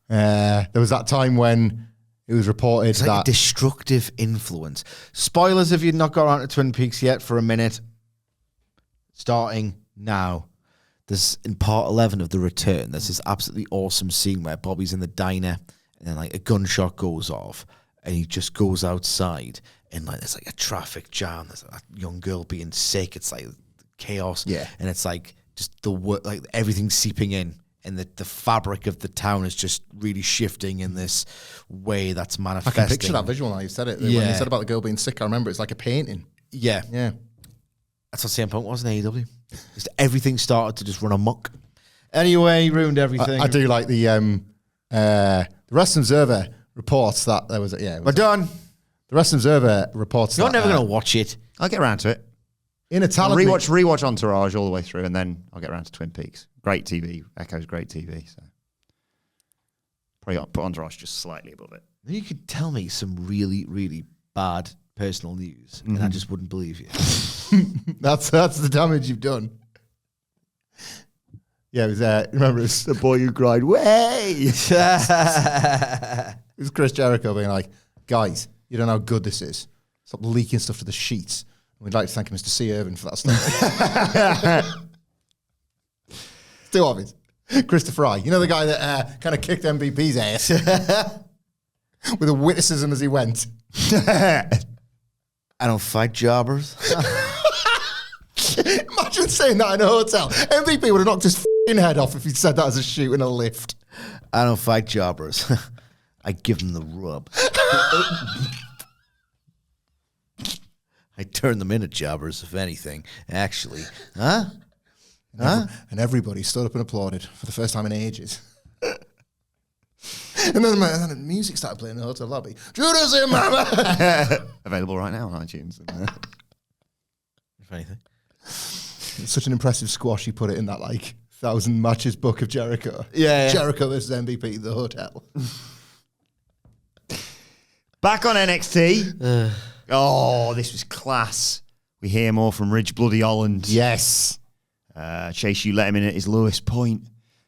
There was that time when it was reported It's like a destructive influence. Spoilers if you've not got around to Twin Peaks yet for a minute. Starting now. There's in part 11 of The Return, there's this absolutely awesome scene where Bobby's in the diner and then like a gunshot goes off and he just goes outside and like there's like a traffic jam. There's a young girl being sick. It's like chaos. Yeah. And it's like just like everything's seeping in. And the fabric of the town is just really shifting in this way that's I manifesting. can picture that visual now. You said it. When Yeah. you said about the girl being sick, I remember it's like a painting. Yeah. Yeah. That's what CM Punk was in AEW. Just everything started to just run amok. Anyway, he ruined everything. I do like the Wrestling Observer reports that there was We're done. The Wrestling Observer reports You're that never going to watch it. I'll get around to it. in a talent Rewatch Entourage all the way through, and then I'll get around to Twin Peaks. Great TV. Echo's great TV. So probably put Entourage just slightly above it. You could tell me some really, really bad personal news, and I just wouldn't believe you. That's the damage you've done. Yeah, it was remember it was the boy who cried, way! It was Chris Jericho being like, guys, you don't know how good this is. Stop leaking stuff to the sheets. We'd like to thank Mr. C. Irvin for that stuff. Too obvious. Christopher I. You know the guy that kind of kicked MVP's ass with a witticism as he went. I don't fight jobbers. Imagine saying that in a hotel. MVP would have knocked his f***ing head off if he'd said that as a shoot in a lift. I don't fight jobbers. I give them the rub. I turn them into jobbers, if anything. Actually. Huh? And everybody stood up and applauded for the first time in ages. And then the music started playing in the hotel lobby. Judas in mama! Available right now on iTunes. If anything. It's such an impressive squash he put it in that 1,000 matches book of Jericho. Yeah. Jericho versus MVP at the hotel. Back on NXT. Oh, this was class. We hear more from Ridge Bloody Holland. Yes. Chase U let him in at his lowest point.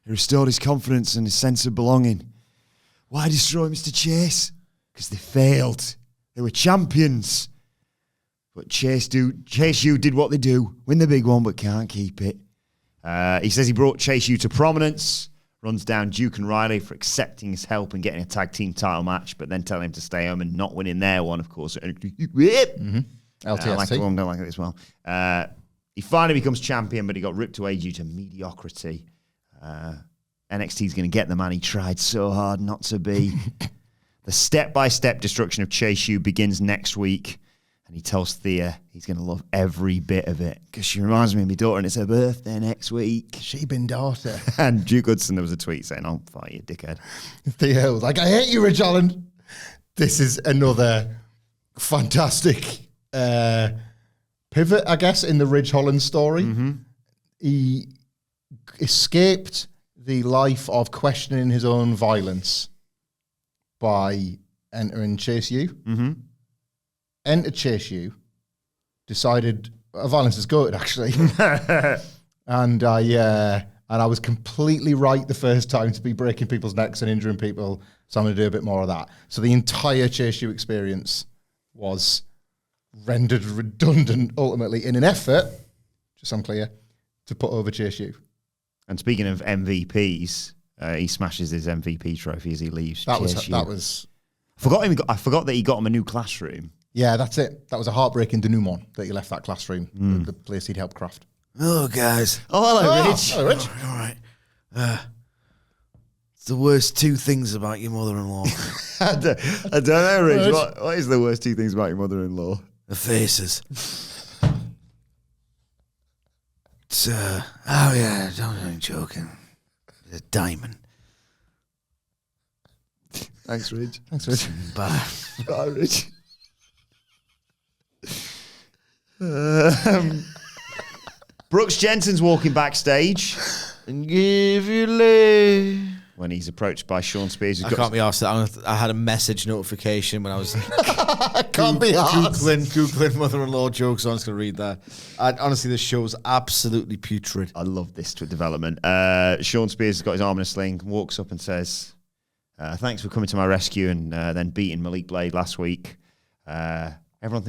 He restored his confidence and his sense of belonging. Why destroy Mr. Chase? Because they failed. They were champions. But Chase U did what they do. Win the big one, but can't keep it. He says he brought Chase U to prominence. Runs down Duke and Riley for accepting his help and getting a tag team title match, but then telling him to stay home and not winning their one, of course. LTST. I like it, don't like it as well. He finally becomes champion, but he got ripped away due to mediocrity. NXT's going to get the man he tried so hard not to be. The step-by-step destruction of Chase U begins next week, and And he tells Thea he's going to love every bit of it because she reminds me of my daughter and it's her birthday next week. She been daughter. And Duke Hudson, there was a tweet saying, "I'll fight you, dickhead." Thea was like, "I hate you, Ridge Holland." This is another fantastic pivot, I guess, in the Ridge Holland story. He escaped the life of questioning his own violence by entering Chase U. Entered Chase U, decided violence is good, actually. And I was completely right the first time to be breaking people's necks and injuring people, so I'm going to do a bit more of that. So the entire Chase U experience was rendered redundant, ultimately, in an effort, just so I'm clear, to put over Chase U. And speaking of MVPs, he smashes his MVP trophy as he leaves. That Chase U. was. I forgot that he got him a new classroom. Yeah, that's it. That was a heartbreaking denouement that he left that classroom, the place he'd helped craft. Oh, guys. Oh, hello, Rich. Hello, Rich. All right. It's the worst two things about your mother-in-law. I don't know, Rich. What is the worst two things about your mother-in-law? The faces. It's, oh, yeah, I'm joking. A diamond. Thanks, Rich. Bye. Bye, Rich. Brooks Jensen's walking backstage And give you lay. when he's approached by Sean Spears. I can't be asked that. I had a message notification when I was Can't be arsed. Googling mother-in-law jokes. So I'm just going to read that. Honestly, this show's absolutely putrid. I love this development. Sean Spears has got his arm in a sling, walks up and says, "Thanks for coming to my rescue and then beating Malik Blade last week. Everyone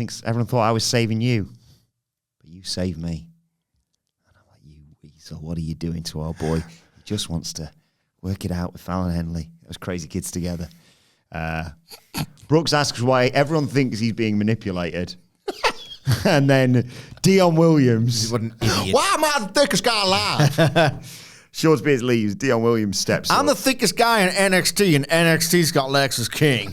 thought I was saving you, but you saved me." And I'm like, "You weasel, what are you doing to our boy? He just wants to work it out with Fallon Henley. Those crazy kids together." Brooks asks why everyone thinks he's being manipulated. And then Dion Williams. What an idiot. Why am I the thickest guy alive? Sean Spears leaves. Dion Williams steps I'm the up. thickest guy in NXT, and NXT's got Lexis King.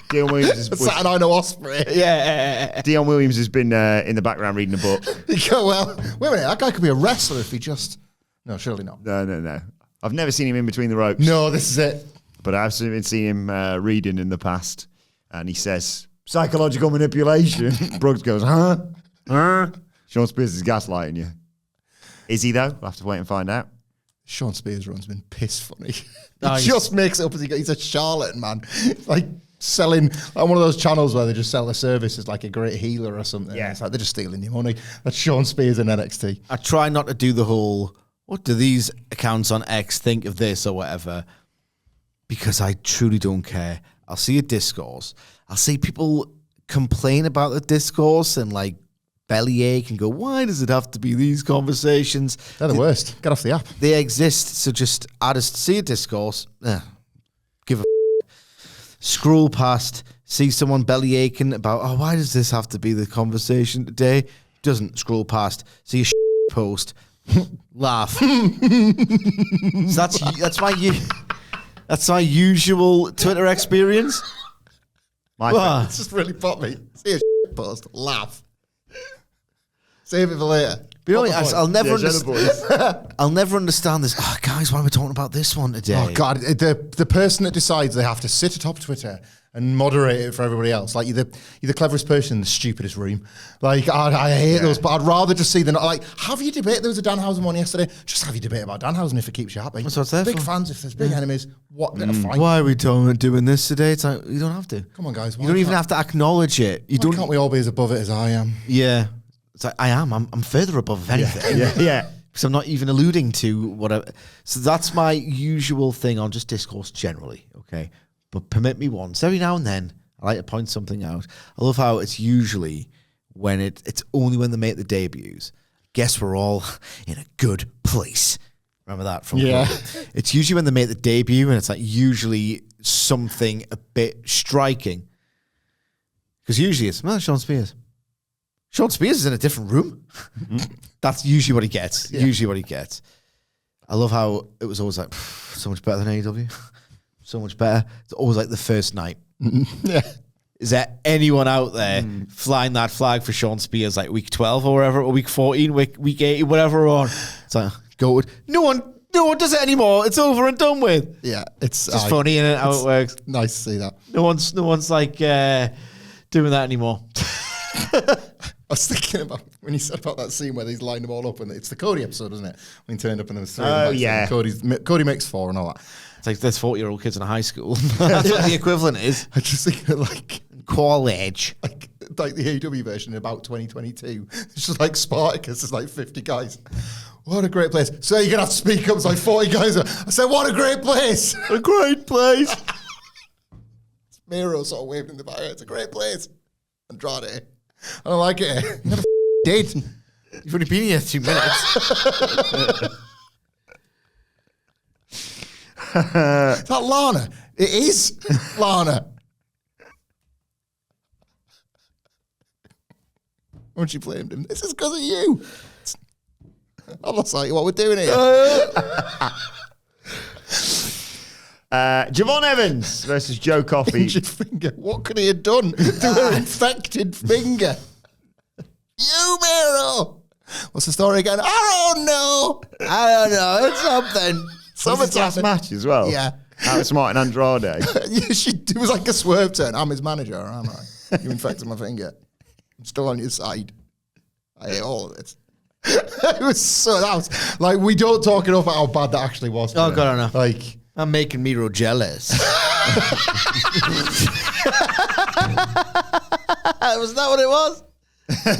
Dion Williams is Saturday Night Osprey. Yeah. Dion Williams has been in the background reading a book. You go, well, wait a minute, that guy could be a wrestler if he just... No, surely not. No. I've never seen him in between the ropes. No, this is it. But I've seen him reading in the past. And he says, "Psychological manipulation." Brooks goes, "Huh? Sean Spears is gaslighting you." Is he, though? We'll have to wait and find out. Sean Spears' run's been piss funny. Oh, He just makes it up as he goes. He's a charlatan, man. It's like selling on one of those channels where they just sell the service as like a great healer or something. Yeah. It's like they're just stealing your money. That's Sean Spears in NXT. I try not to do the whole, what do these accounts on X think of this or whatever, because I truly don't care. I'll see a discourse. I'll see people complain about the discourse and like bellyache and go, why does it have to be these conversations? They're the worst. Get off the app. They exist, so just I just see a discourse, give a scroll past, see someone bellyaching about, oh, why does this have to be the conversation today? Doesn't scroll past, see a post, laugh. So that's my usual Twitter experience. It's just really popped me. See a post, laugh. Save it for later. But you know, I'll never Yeah, understand. I'll never understand this. Oh, guys, why am I talking about this one today? Oh God, the person that decides they have to sit atop Twitter and moderate it for everybody else, like you're the cleverest person in the stupidest room. Like I hate those, but I'd rather just see them. Like, have you debate? There was a Danhausen one yesterday. Just have you debate about Danhausen if it keeps you happy. That's what it's there big for. fans. If there's big enemies, what? Fine. Why are we doing this today? It's like, you don't have to. Come on, guys. You don't even have to acknowledge it. You don't. Can't we all be as above it as I am? Yeah. It's like, I am. I'm further above anything. Yeah. Because I'm not even alluding to whatever. So that's my usual thing on just discourse generally, okay? But permit me once. Every now and then, I like to point something out. I love how it's usually when it's only when they make the debuts. Guess we're all in a good place. Remember that from COVID? It's usually when they make the debut and it's like usually something a bit striking. Because usually it's, Sean Spears. Sean Spears is in a different room. That's usually what he gets. Yeah. Usually what he gets. I love how it was always like, so much better than AEW. So much better. It's always like the first night. Yeah. is there anyone out there flying that flag for Sean Spears like week 12 or whatever, or week 14, week 80, whatever on? It's like, go. No one does it anymore. It's over and done with. Yeah, it's just funny, isn't it, how it works? Nice to see that. No one's like doing that anymore. I was thinking about when you said about that scene where he's lined them all up, and it's the Cody episode, isn't it? When he turned up and there was three. Oh, yeah. Cody makes 4 and all that. It's like there's 40-year-old kids in a high school. That's what the equivalent is. I just thinking like college, like the AEW version in about 2022. It's just like Spartacus. There's like 50 guys. What a great place. So you're gonna have to speak up. It's like 40 guys. I said, what a great place. A great place. Miro sort of waved in the fire. It's a great place. Andrade. I don't like it. You never did. You've only been here 2 minutes. Is that Lana? It is Lana. When she blamed him, this is because of you. I'm not like what we're doing here. Javon Evans versus Joe Coffey. Injured finger. What could he have done to her infected finger? You, Miro. What's the story again? I don't know. It's something. Something's last match as well. Yeah. Outsmarting Andrade. It was like a swerve turn. I'm his manager, am I? You infected my finger. I'm still on your side. I hate all of this. It was that was like, we don't talk enough about how bad that actually was. Oh, God, I know. Like, I'm making Miro jealous. Was that what it was?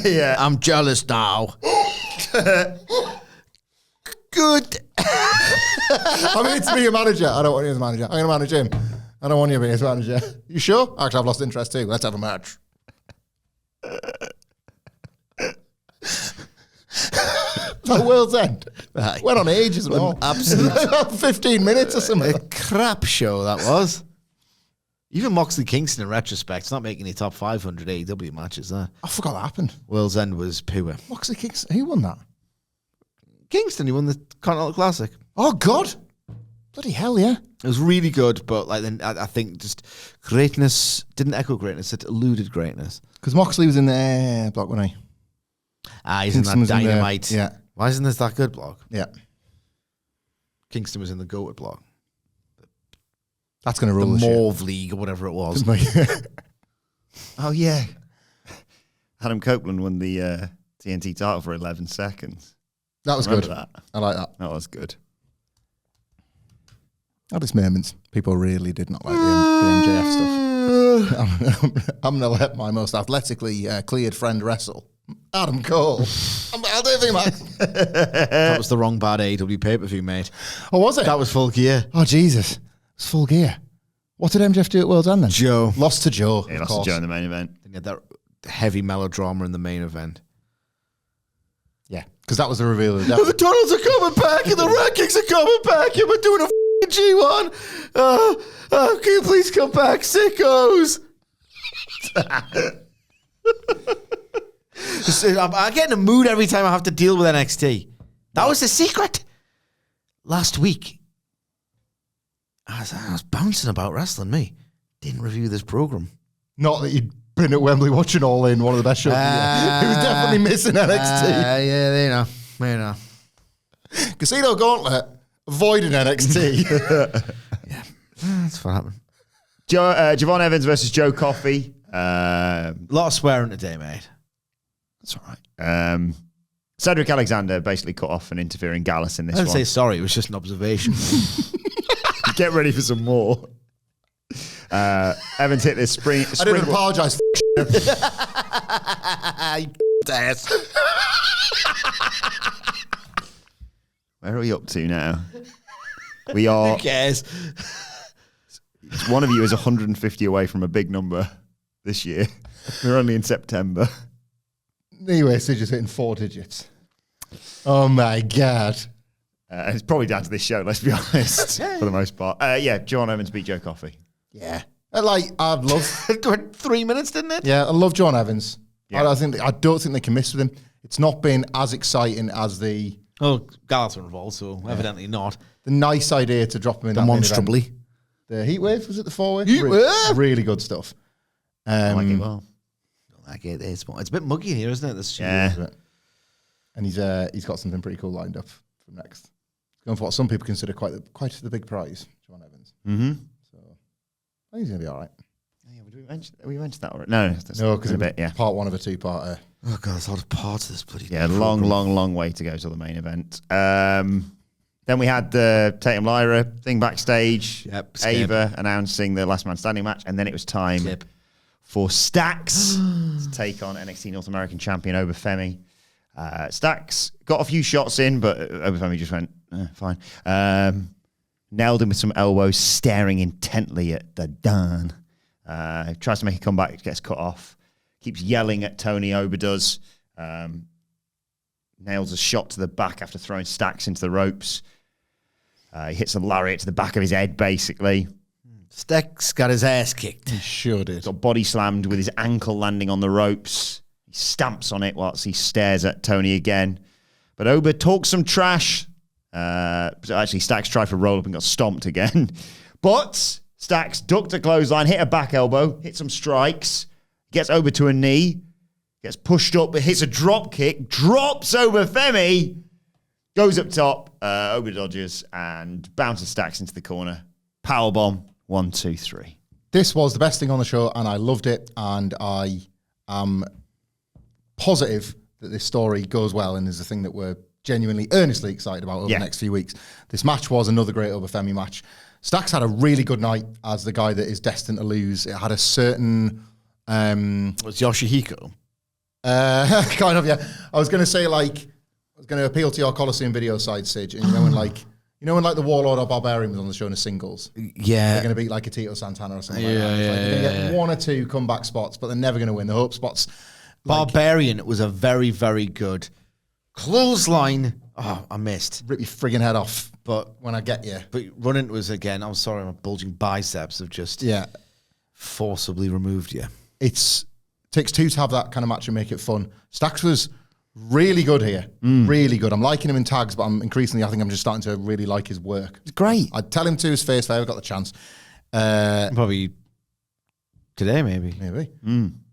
Yeah. I'm jealous now. Good. I'm here to be your manager. I don't want you as a manager. I'm going to manage him. I don't want you to be his manager. You sure? Actually, I've lost interest too. Let's have a match. Like World's End. Right. Went on ages and all. Absolute 15 minutes or something. a crap show that was. Even Moxley Kingston, in retrospect, it's not making the top 500 AEW matches there. I forgot that happened. World's End was poor. Moxley Kingston, who won that? Kingston, he won the Continental Classic. Oh, God. Bloody hell, yeah. It was really good, but like then I think just greatness didn't echo greatness; it eluded greatness. Because Moxley was in the block, wasn't he? He's Kingston in was that in the- Dynamite. yeah. Why isn't this that good block? Yeah. Kingston was in the Goated block, That's going to the rule the Mauve League or whatever it was. shit. Oh, yeah. Adam Copeland won the TNT title for 11 seconds. That was Remember good. that? I like that. That was good. At this moment, people really did not like the MJF stuff. I'm going to let my most athletically cleared friend wrestle. Adam Cole. I'll do anything, man. That was the wrong bad AEW pay-per-view, mate. Oh, was it? That was Full Gear. Oh, Jesus. It was Full Gear. What did MJF do at World's End then? Joe. Lost to Joe. He of lost to course. Joe in the main event. He had that heavy melodrama in the main event. Yeah, because that was the reveal of the devil. The tunnels are coming back and the rankings are coming back and we're doing a G1. Can you please come back, sickos? I get in a mood every time I have to deal with NXT. That was the secret. Last week, I was bouncing about wrestling, me. Didn't review this program. Not that you'd been at Wembley watching All In, one of the best shows of the year. He was definitely missing NXT. Yeah, they know. Casino Gauntlet, avoiding NXT. Yeah, that's what happened. Javon Evans versus Joe Coffey. A lot of swearing today, mate. That's all right. Cedric Alexander basically cut off an interfering Gallus in this I didn't one. say sorry, it was just an observation. Get ready for some more. Evans hit this spring. I didn't apologise. Where are we up to now? We are. Who cares? One of you is 150 away from a big number this year. We're only in September. Anyway, so just hitting 4 digits. Oh my God. It's probably down to this show, let's be honest, for the most part. Yeah, John Evans beat Joe Coffey. Yeah. I'd love. It went 3 minutes, didn't it? Yeah, I love John Evans. Yeah. I don't think they can miss with him. It's not been as exciting as the Oh, Gallus were involved, so evidently not. nice idea to drop him in that main event. Demonstrably. The Heat Wave, was it the 4-way? Heat Wave? Really good stuff. I like it well. Don't like it. It's a bit muggy in here, isn't it? This Yeah. Isn't it? And he's got something pretty cool lined up from next. Going for what some people consider quite the big prize, John Evans. Mm-hmm. So I think he's going to be all right. Yeah, we mentioned that already. No, No, because a bit, yeah. part one of a two-parter. Oh god, there's a lot of parts of this bloody. Yeah, long way to go to the main event. Then we had the Tatum Lyra thing backstage. Yep, skip. Ava announcing the last man standing match, and then it was time Skip. for Stax to take on NXT North American champion Oba Femi. Stax got a few shots in, but Oba Femi just went, fine. Nailed him with some elbows, staring intently at the Dunne. Tries to make a comeback, gets cut off. Keeps yelling at Tony, Oba does. Nails a shot to the back after throwing Stax into the ropes. He hits a lariat to the back of his head, basically. Stax got his ass kicked. He sure did. Got body slammed with his ankle landing on the ropes. He stamps on it whilst he stares at Tony again. But Oba talks some trash. Actually, Stax tried for roll up and got stomped again. But Stax ducked a clothesline, hit a back elbow, hit some strikes, gets Oba to a knee, gets pushed up, but hits a drop kick, drops Oba Femi, goes up top, Oba dodges, and bounces Stax into the corner. Powerbomb, 1, 2, 3. This was the best thing on the show, and I loved it, and I am positive that this story goes well and is the thing that we're genuinely, earnestly excited about over the next few weeks. This match was another great Oba Femi match. Stax had a really good night as the guy that is destined to lose. It had a certain... Was Yoshihiko? Kind of, yeah. I was going to say, like, I was going to appeal to your Coliseum video side, Sige, and you know when the Warlord or Barbarian was on the show in a singles? Yeah. They're going to beat like a Tito Santana or something like that. They're going to get 1 or 2 comeback spots, but they're never going to win the hope spots. Barbarian was a very, very good clothesline. Oh, I missed. Rip your friggin' head off, But when I get you. but running was again, I'm sorry, my bulging biceps have just forcibly removed you. It takes 2 to have that kind of match and make it fun. Stax was really good here. Really good. I'm liking him in tags, but I think I'm just starting to really like his work. It's great. I'd tell him to his face if I ever got the chance. Probably today, maybe.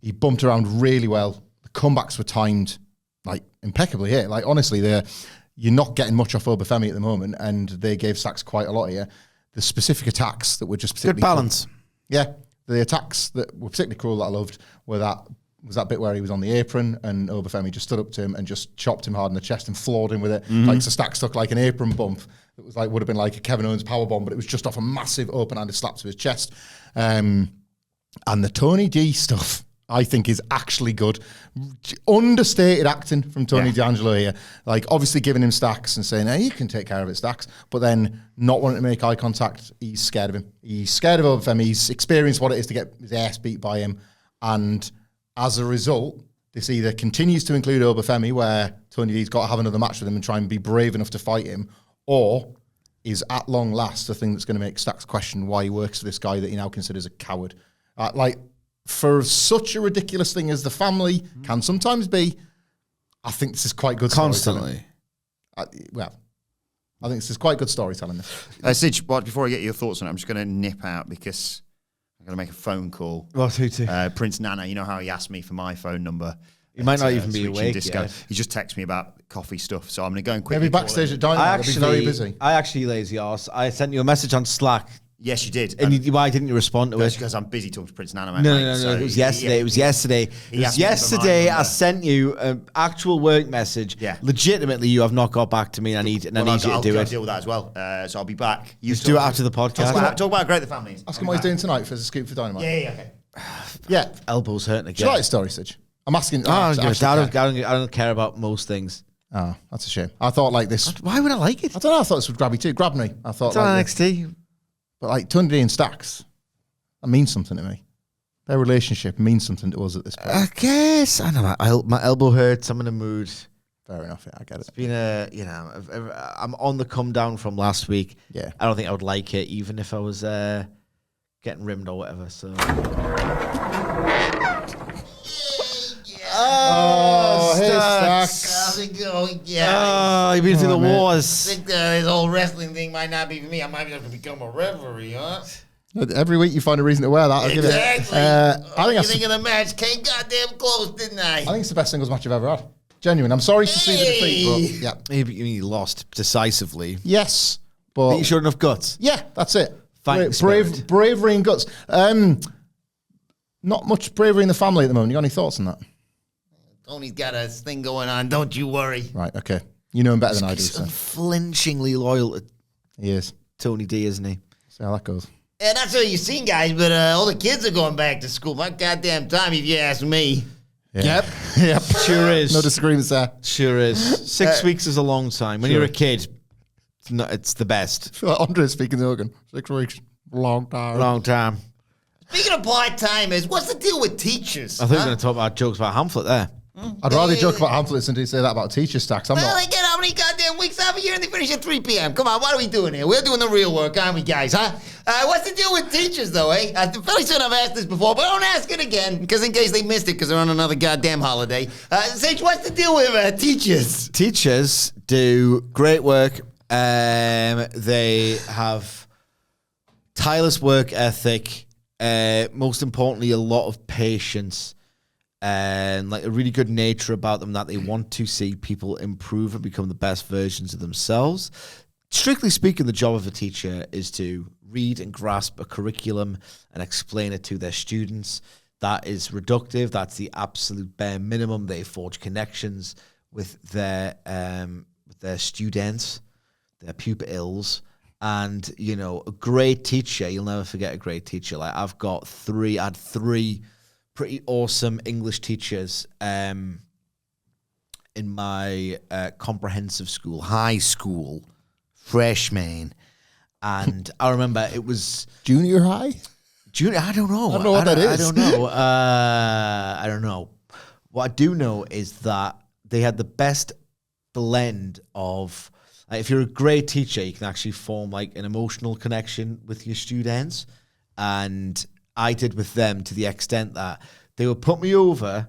He bumped around really well. The comebacks were timed like impeccably here. Like honestly, you're not getting much off Oba Femi at the moment, and they gave Stax quite a lot here. The specific attacks that were just particularly Good balance. Cool. Yeah, the attacks that were particularly cool that I loved were that bit where he was on the apron and Oba Femi just stood up to him and just chopped him hard in the chest and floored him with it. Like so Stax took like an apron bump that was like would have been like a Kevin Owens powerbomb, but it was just off a massive open-handed slap to his chest. And the Tony D stuff, I think, is actually good. Understated acting from Tony D'Angelo here. Like, obviously giving him Stax and saying, hey, you can take care of it, Stax. But then not wanting to make eye contact. He's scared of him. He's scared of Oba Femi. He's experienced what it is to get his ass beat by him. And as a result, this either continues to include Oba Femi, where Tony D's got to have another match with him and try and be brave enough to fight him, or is at long last the thing that's going to make Stax question why he works for this guy that he now considers a coward. For such a ridiculous thing as the family can sometimes be, I think this is quite good Constantly. storytelling. I think this is quite good storytelling. Sige, before I get your thoughts on it, I'm just going to nip out because I'm going to make a phone call. What, who to? Prince Nana, you know how he asked me for my phone number? He might not even be Switching awake Disco. yet. He just texted me about coffee stuff, so I'm going to go and quickly Maybe call backstage him. at Dynamite, they'll be very busy. I actually lazy arse. I sent you a message on Slack. Yes, you did. And why didn't you respond to That's it? because I'm busy talking to Prince Nana. mate, No, mate. it was yesterday. It was yesterday. He asked me for my Yesterday, I number. sent you an actual work message. Yeah. Legitimately, you have not got back to me. And I need you to do I'll it. deal with that as well. So I'll be back. You Just do it after the podcast. Talk about how great the family is. Ask him what he's doing tonight for the scoop for Dynamite. Yeah, okay. Yeah. Elbows hurting Do again. you like the story, Sige? I'm asking. I actually don't care about most things. Oh, that's a shame. I thought like this. Why would I like it? I don't know. I thought this would grab you too. Grab me. I thought It's on like NXT. But like Tony D and Stax, that means something to me. Their relationship means something to us at this point. I guess. I know. My elbow hurts. I'm in a mood. Fair enough. Yeah, I get it. It's been I'm on the come down from last week. Yeah. I don't think I would like it, even if I was getting rimmed or whatever. So. Oh, hey, Stax. How's it going? Yeah. Oh, you've been through the man. I wars. think this whole wrestling thing might not be for me. I might be able to become a referee, huh? Every week you find a reason to wear that. I'll give it. Exactly. I think you think of the match came goddamn close, didn't I? I think it's the best singles match I've ever had. Genuine. I'm sorry to see the defeat, but yeah. He lost decisively. Yes, But but he showed enough guts. yeah, that's it. Fighting spirit. Bravery and guts. Not much bravery in the family at the moment. You got any thoughts on that? Tony's got a thing going on. Don't you worry. Right, okay. You know him better than I do, He's so unflinchingly loyal to he is. Tony D, isn't he? See how that goes. Yeah, that's what you've seen, guys. But all the kids are going back to school. My goddamn time, if you ask me. Yeah. Yep. Sure is. No disagreements there. Sure is. 6 weeks is a long time. When you're a kid, it's the best. Andre speaking to Hogan. 6 weeks. Long time. Long time. Speaking of part-timers, what's the deal with teachers? I think we're going to talk about jokes about Hamlet there. I'd rather joke about pamphlets than to say that about teacher stacks. I'm Well, not. they get how many goddamn weeks off a year and they finish at 3 p.m. Come on, what are we doing here? We're doing the real work, aren't we, guys, huh? What's the deal with teachers, though, eh? Fairly soon I've asked this before, but I don't ask it again, because in case they missed it, because they're on another goddamn holiday. Sage, what's the deal with teachers? Teachers do great work. They have tireless work ethic. Most importantly, a lot of patience. And like a really good nature about them that they want to see people improve and become the best versions of themselves. Strictly speaking, the job of a teacher is to read and grasp a curriculum and explain it to their students. That is reductive. That's the absolute bare minimum. They forge connections with their students, their pupils. And, you know, a great teacher, you'll never forget a great teacher. Like I had three pretty awesome English teachers in my comprehensive school, high school, freshman. And I remember it was... Junior high? Junior, I don't know. I don't know what that is. I don't know. I don't know. What I do know is that they had the best blend of... Like, if you're a great teacher, you can actually form like an emotional connection with your students. And I did with them to the extent that they would put me over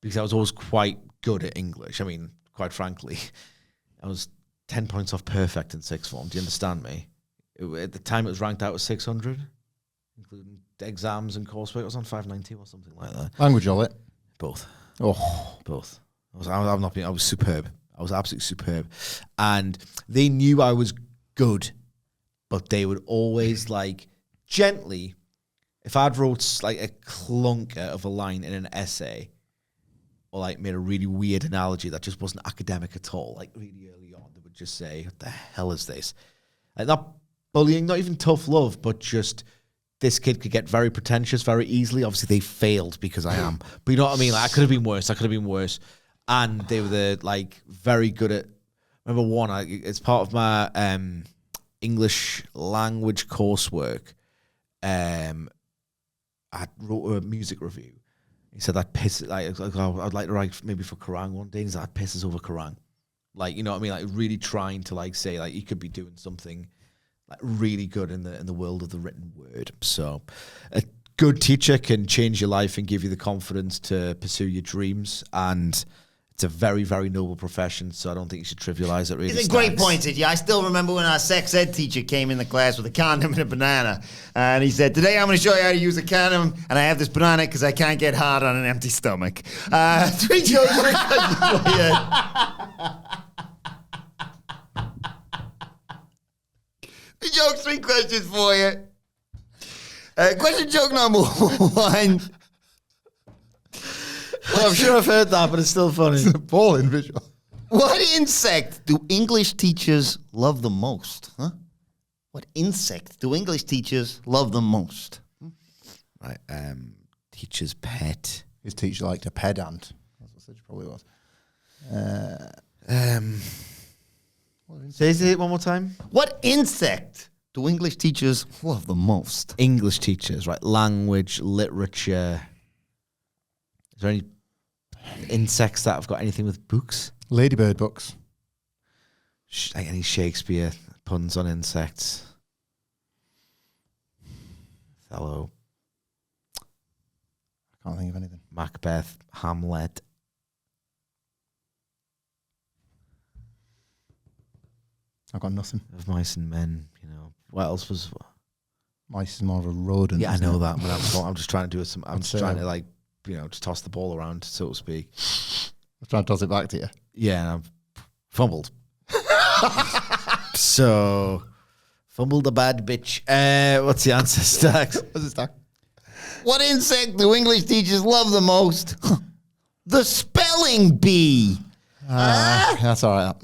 because I was always quite good at English. I mean, quite frankly, I was 10 points off perfect in sixth form. Do you understand me? At the time, it was ranked out as 600, including exams and coursework. I was on 590 or something like that. Language of it. Both. Oh. Both. I was superb. I was absolutely superb. And they knew I was good, but they would always like gently, if I'd wrote like a clunker of a line in an essay or like made a really weird analogy that just wasn't academic at all, like really early on, they would just say, what the hell is this? Like not bullying, not even tough love, but just this kid could get very pretentious very easily. Obviously they failed because I am, but you know what I mean? Like I could have been worse. And they were like very good at. Remember one? It's part of my English language coursework. I wrote a music review. He said I'd piss. I'd like to write maybe for Kerrang one day. He said I'd pisses over Kerrang. Like you know what I mean? Like really trying to like say like you could be doing something like really good in the world of the written word. So a good teacher can change your life and give you the confidence to pursue your dreams. And it's a very, very noble profession, so I don't think you should trivialize it. Really, It's a great point, Sid. I still remember when our sex ed teacher came in the class with a condom and a banana, and he said, "Today I'm going to show you how to use a condom, and I have this banana because I can't get hard on an empty stomach." 3 jokes for you. 3 jokes, 3 questions for you. Question joke number 1. Well, I'm sure I've heard that, but it's still funny. It's a balling visual. What insect do English teachers love the most? Huh? What insect do English teachers love the most? Right, teacher's pet. His teacher liked a pedant. That's what it probably was. Say it one more time. What insect do English teachers love the most? English teachers, right? Language, literature. Is there any insects that have got anything with books? Ladybird books. Like any Shakespeare puns on insects? Othello, I can't think of anything. Macbeth, Hamlet. I've got nothing. Of Mice and Men, you know. What else was... Mice is more of a rodent. Yeah, I isn't know it? that, but I'm just trying to do some. I'm just trying to like, just toss the ball around, so to speak. I'm trying to toss it back to you. Yeah, and I've fumbled. So, fumbled a bad bitch. What's the answer, Stacks? What's it, Stack? What insect do English teachers love the most? The spelling bee. That's all right.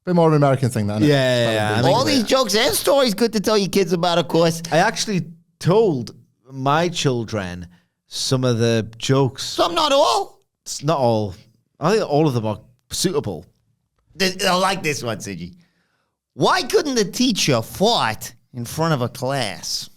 Bit more of an American thing, then. Yeah. I mean, All these jokes and stories good to tell your kids about, of course. I actually told my children some of the jokes. Some, not all. It's not all. I think all of them are suitable. I like this one, Siggy. Why couldn't the teacher fart in front of a class?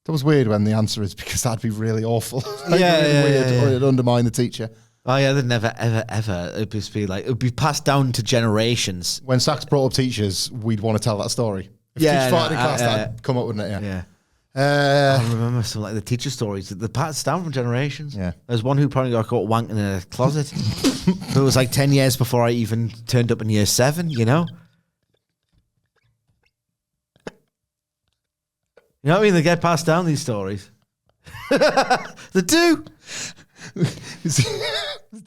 That was weird when the answer is because that'd be really awful. Yeah, weird. yeah. Or it'd undermine the teacher. Oh yeah, they'd never, ever, ever. It'd just be like, it would be passed down to generations. When Sachs brought up teachers, we'd want to tell that story. If Yeah, teachers farted in no, class, that'd come up, wouldn't it? Yeah. Yeah. I remember some like the teacher stories. They're passed down from generations. Yeah. There's one who probably got caught wanking in a closet. It was like 10 years before I even turned up in year 7, You know what I mean? They get passed down, these stories. They do. Is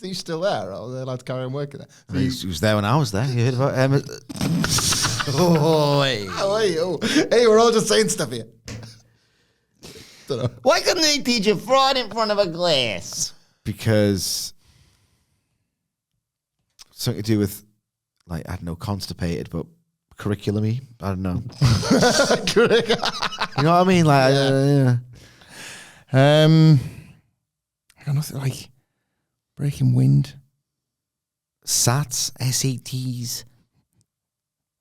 he still there? Or are they allowed to carry on working there? He was there when I was there. You heard about Emma? Oh, hey. Hey, we're all just saying stuff here. Don't know. Why couldn't they teach a fart in front of a class? Because something to do with, like, I don't know, constipated, but curriculum-y. I don't know. You know what I mean? Like, yeah. I got nothing like breaking wind. SATs, SATs.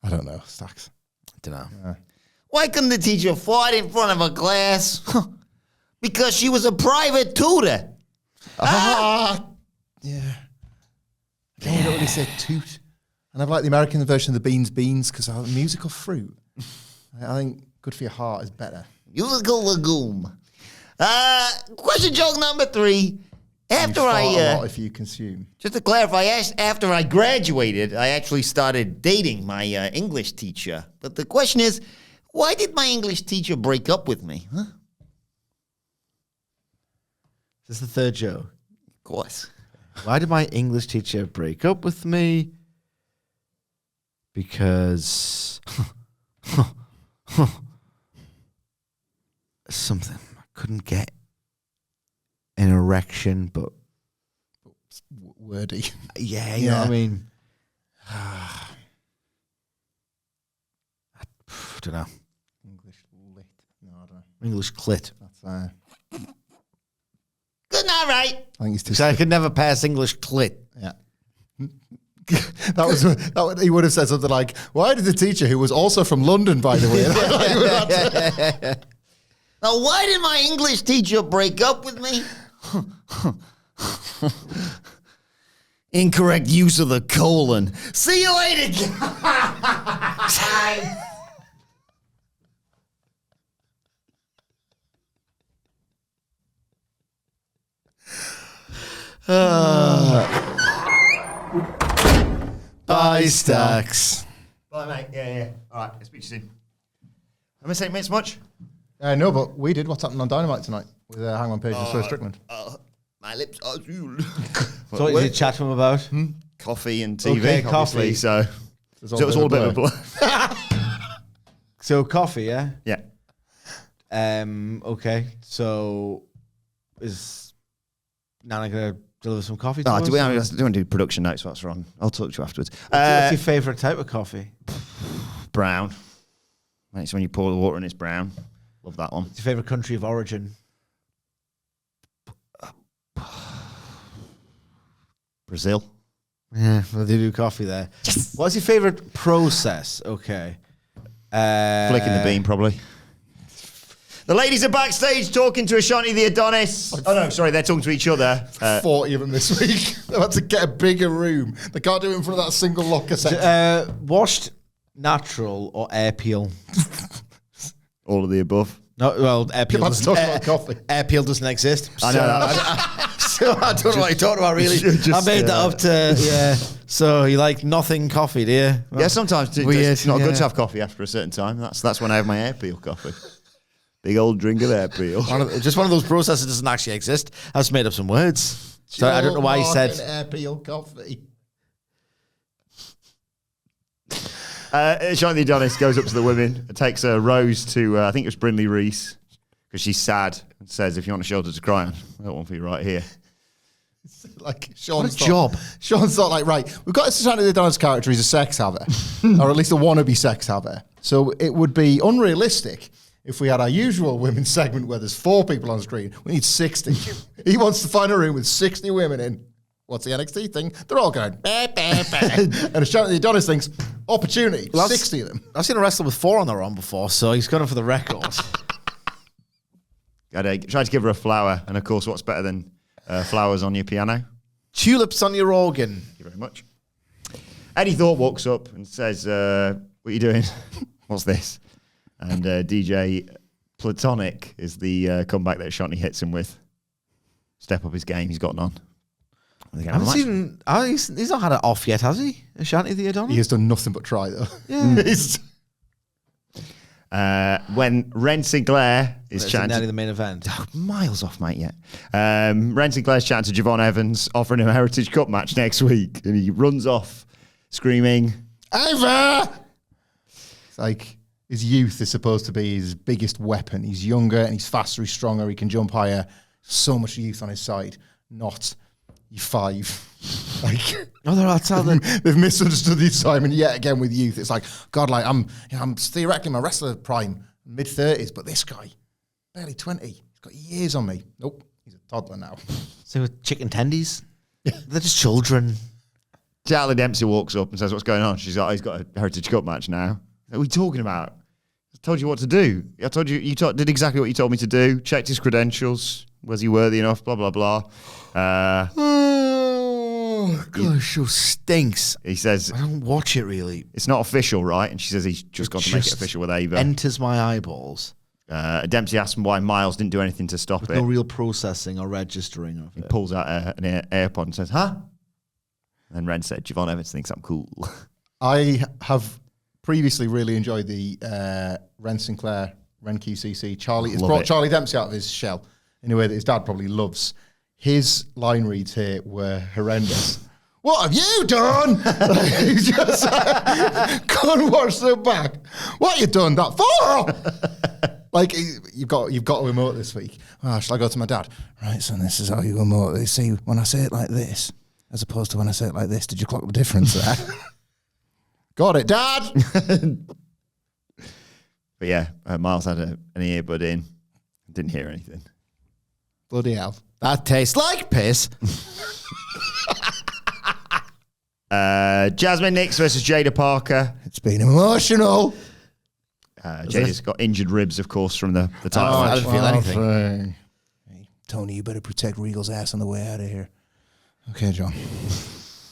I don't know. Stacks. I don't know. Why couldn't the teacher fart in front of a class? Because she was a private tutor. Yeah. I don't really say toot. And I've liked the American version of the beans because musical fruit. I think good for your heart is better. Musical legume. Question joke number 3. After You fart a I, lot if you consume. just to clarify, after I graduated, I actually started dating my English teacher. But the question is, why did my English teacher break up with me? Huh? This is the third joke. Of course. Why did my English teacher break up with me? Because something. I couldn't get an erection, but Wordy. yeah, you know what I mean? I don't know. English lit. No, I don't know. English clit. That's Good night, right? I think he's too. So I could never pass English clit. Yeah. He would have said something like, "Why did the teacher, who was also from London, by the way?" Now, why did my English teacher break up with me? Incorrect use of the colon. See you later, guys. Bye, Stacks. Bye, mate. Yeah. All right, I'll speak to you soon. Am I saying mates much? No, but we did What's Happening on Dynamite tonight with Hangman Page and Sir Strickland. My lips are sealed. So what did you chat to him about? Coffee and TV, Okay, obviously. coffee. So it was all a bit of a blur. So coffee, yeah? Yeah. Okay. So is Nana going to deliver some coffee to No, us? do we want to do production notes? What's wrong? I'll talk to you afterwards. What's your favourite type of coffee? Brown. Mate, so when you pour the water in, it's brown. Love that one. What's your favourite country of origin? Brazil. Yeah, well, they do coffee there. Yes. What's your favourite process? Okay. Flicking the bean, probably. The ladies are backstage talking to Ashanti the Adonis. Oh, no, sorry, they're talking to each other. 40 of them this week. They've had to get a bigger room. They can't do it in front of that single locker section. Washed, natural, or air peel? All of the above. No, well, air peel Let's doesn't, talk about coffee. Air peel doesn't exist. I know that. So I don't know what you're talking about, really. I made that up to So you like nothing coffee, do you? Yeah, sometimes Weird, it's not good yeah. to have coffee after a certain time. That's when I have my air peel coffee. Big old drink of air peel. Just one of those processes doesn't actually exist. I just made up some words. So I don't know why he said air peel coffee. Shiny the Adonis goes up to the women, takes a rose to, I think it was Brindley Reese, because she's sad, and says, if you want a shoulder to cry on, I got one for you right here. Like Sean's What a job. Sean's thought, like, right, we've got Shiny the Adonis character. He's a sex haver, or at least a wannabe sex haver. So it would be unrealistic if we had our usual women's segment where there's 4 people on screen. We need 60. He wants to find a room with 60 women in. What's the NXT thing? They're all going, bah, bah, bah. And a Shiny the Adonis thinks, opportunity, 60 of them. I've seen a wrestler with 4 on their arm before, so he's gone for the record. Tried to give her a flower, and of course, what's better than flowers on your piano? Tulips on your organ. Thank you very much. Eddie Thorpe walks up and says, what are you doing? What's this? And DJ Platonic is the comeback that Shotney hits him with. Step up his game, he's gotten on. I haven't seen. He's not had it off yet, has he? Shanty the Adonis? He has done nothing but try, though. Yeah. When Ren Sinclair is Nearly chanting... the main event. Miles off, mate, yet. Ren Sinclair's chatting to Javon Evans, offering him a Heritage Cup match next week. And he runs off, screaming, Ava! It's like his youth is supposed to be his biggest weapon. He's younger and he's faster, he's stronger, he can jump higher. So much youth on his side. Not you 5. Like, That's how they've misunderstood the assignment yet again with youth. It's like, God, like I'm theoretically my wrestler prime, mid-30s, but this guy, barely 20. He's got years on me. Nope, he's a toddler now. So with chicken tendies? They're just children. Charlie Dempsey walks up and says, what's going on? He's got a Heritage Cup match now. What are we talking about? I told you what to do. I told you, did exactly what you told me to do. Checked his credentials. Was he worthy enough? Blah, blah, blah. Oh, gosh, show stinks. He says, I don't watch it really. it's not official, right? And she says he's just got to make it official with Ava. Enters my eyeballs. Dempsey asks him why Miles didn't do anything to stop With it. no real processing or registering of He it. pulls out an AirPod and says, huh? And Ren said, Javon Evans thinks I'm cool. I have previously really enjoyed the Ren Sinclair, Ren QCC. It's brought Charlie Dempsey out of his shell in a way that his dad probably loves. His line reads here were horrendous. What have you done? He's just go and watch the back. What you done that for? Like you've got to emote this week. Oh, shall I go to my dad? Right, son, this is how you emote. You see, when I say it like this, as opposed to when I say it like this, did you clock the difference there? Got it, Dad. But yeah, Miles had an earbud in. Didn't hear anything. Bloody hell. That tastes like piss. Jazzmen Nyx versus Jaida Parker. It's been emotional. Jada's got injured ribs, of course, from the title I match. didn't feel anything. Hey, Tony, you better protect Regal's ass on the way out of here. Okay, John.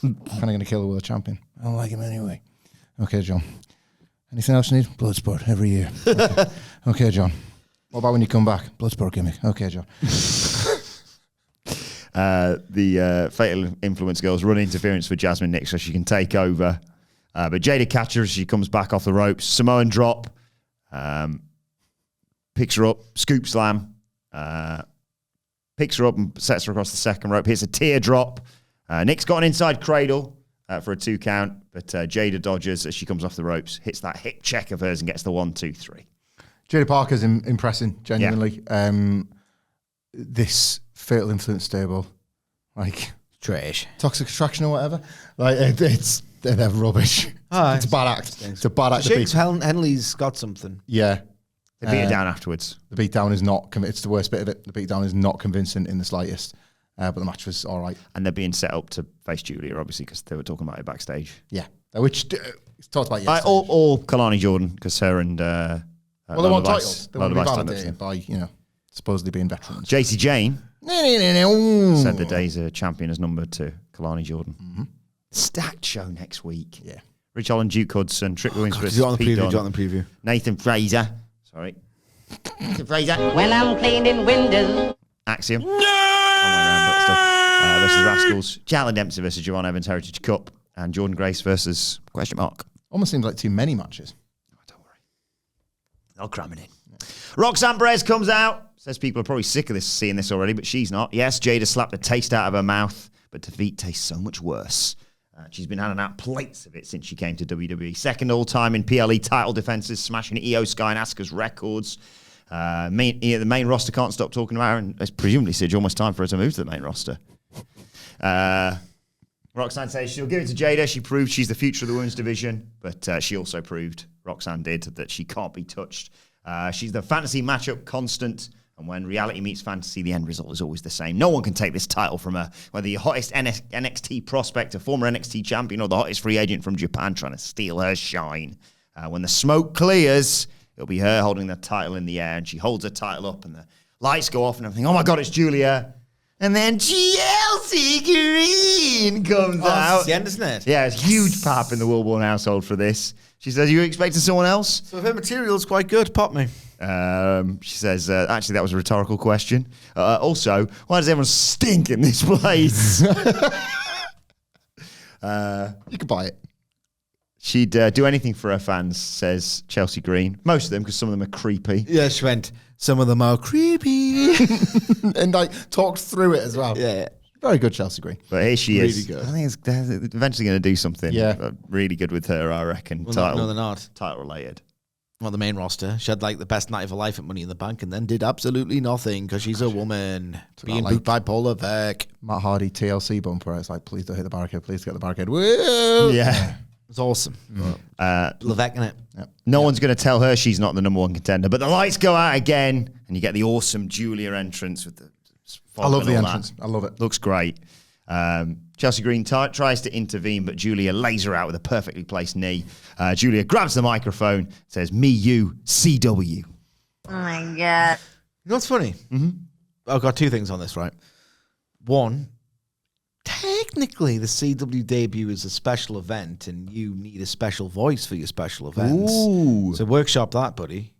Kind of going to kill the world champion. I don't like him anyway. Okay, John. Anything else you need? Bloodsport every year. Okay, John. What about when you come back? Bloodsport gimmick. Okay, John. The Fatal Influence girls run interference for Jazzmen Nyx so she can take over. But Jada catches her as she comes back off the ropes. Samoan drop. Picks her up. Scoop slam. Picks her up and sets her across the second rope. Hits a teardrop. Nyx got an inside cradle for a 2 count. But Jada dodges as she comes off the ropes. Hits that hip check of hers and gets the 1, 2, 3. Jada Parker's impressing, genuinely. Yeah. This Fatal Influence stable, like Trash. Toxic Attraction or whatever, like they're rubbish. It's a bad act. It's a bad act. James Henley's got something. Yeah. They beat her down afterwards. The beatdown is not, it's the worst bit of it. The beatdown is not convincing in the slightest, but the match was all right. And they're being set up to face Giulia, obviously, because they were talking about it backstage. Yeah. Which it's talked about yesterday. Or Kalani Jordan, because her and... well, they want titles. They want to be validated by, supposedly being veterans. JC Jane said the days a champion is numbered to Kalani Jordan. Mm-hmm. Stacked show next week. Yeah. Rich Holland, Duke Hudson, Trick Williams versus Do it on the Pete preview. Dunne. Do it on the preview. Nathan Fraser. Sorry. Nathan Fraser. When I'm cleaning windows. Axiom. No! Versus Rascals. Charlie Dempsey versus Javon Evans Heritage Cup. and Jordan Grace versus question mark. Almost seems like too many matches. Oh, don't worry. They'll cram it in. Roxanne Perez comes out. Says people are probably sick of seeing this already, but she's not. Yes, Jaida slapped the taste out of her mouth, but defeat tastes so much worse. She's been handing out plates of it since she came to WWE. Second all-time in PLE title defenses, smashing Io Sky and Asuka's records. The main roster can't stop talking about her, and it's presumably, Sidge, almost time for her to move to the main roster. Roxanne says she'll give it to Jaida. She proved she's the future of the women's division, but she also proved, Roxanne did, that she can't be touched. She's the fantasy matchup constant, and when reality meets fantasy, the end result is always the same. No one can take this title from her, whether the hottest NXT prospect, a former NXT champion, or the hottest free agent from Japan trying to steal her shine. When the smoke clears, it'll be her holding the title in the air, and she holds her title up, and the lights go off, and everything. Oh my God, it's Giulia. And then Chelsea Green comes out. It's the end, isn't it? Yeah, it's huge pap in the Wilborn household for this. She says, you expecting someone else? So her material's quite good. Pop me. She says, actually, that was a rhetorical question. Also, why does everyone stink in this place? You could buy it. She'd do anything for her fans, says Chelsea Green. Most of them, because some of them are creepy. Yeah, she went, some of them are creepy. And I talked through it as well. Yeah. Very good, Chelsea Green. But here she is. Really good. I think it's eventually going to do something really good with her, I reckon. Well, no, they're not. Title related. Well, the main roster. She had like the best night of her life at Money in the Bank and then did absolutely nothing because she's a woman. Being booked by Paula Beck. Matt Hardy TLC bumper. It's like, please don't hit the barricade. Please get the barricade. Woo! Yeah. It's awesome. Levesque in it. Yep. No one's going to tell her she's not the number one contender. But the lights go out again, and you get the awesome Giulia entrance with the. I love the entrance. I love it. Looks great. Chelsea Green tries to intervene, but Giulia lays her out with a perfectly placed knee. Giulia grabs the microphone, says, "Me, you, CW." Oh my God. You know what's funny? Mm-hmm. I've got two things on this, right? One, technically the CW debut is a special event and you need a special voice for your special events. Ooh. So workshop that, buddy.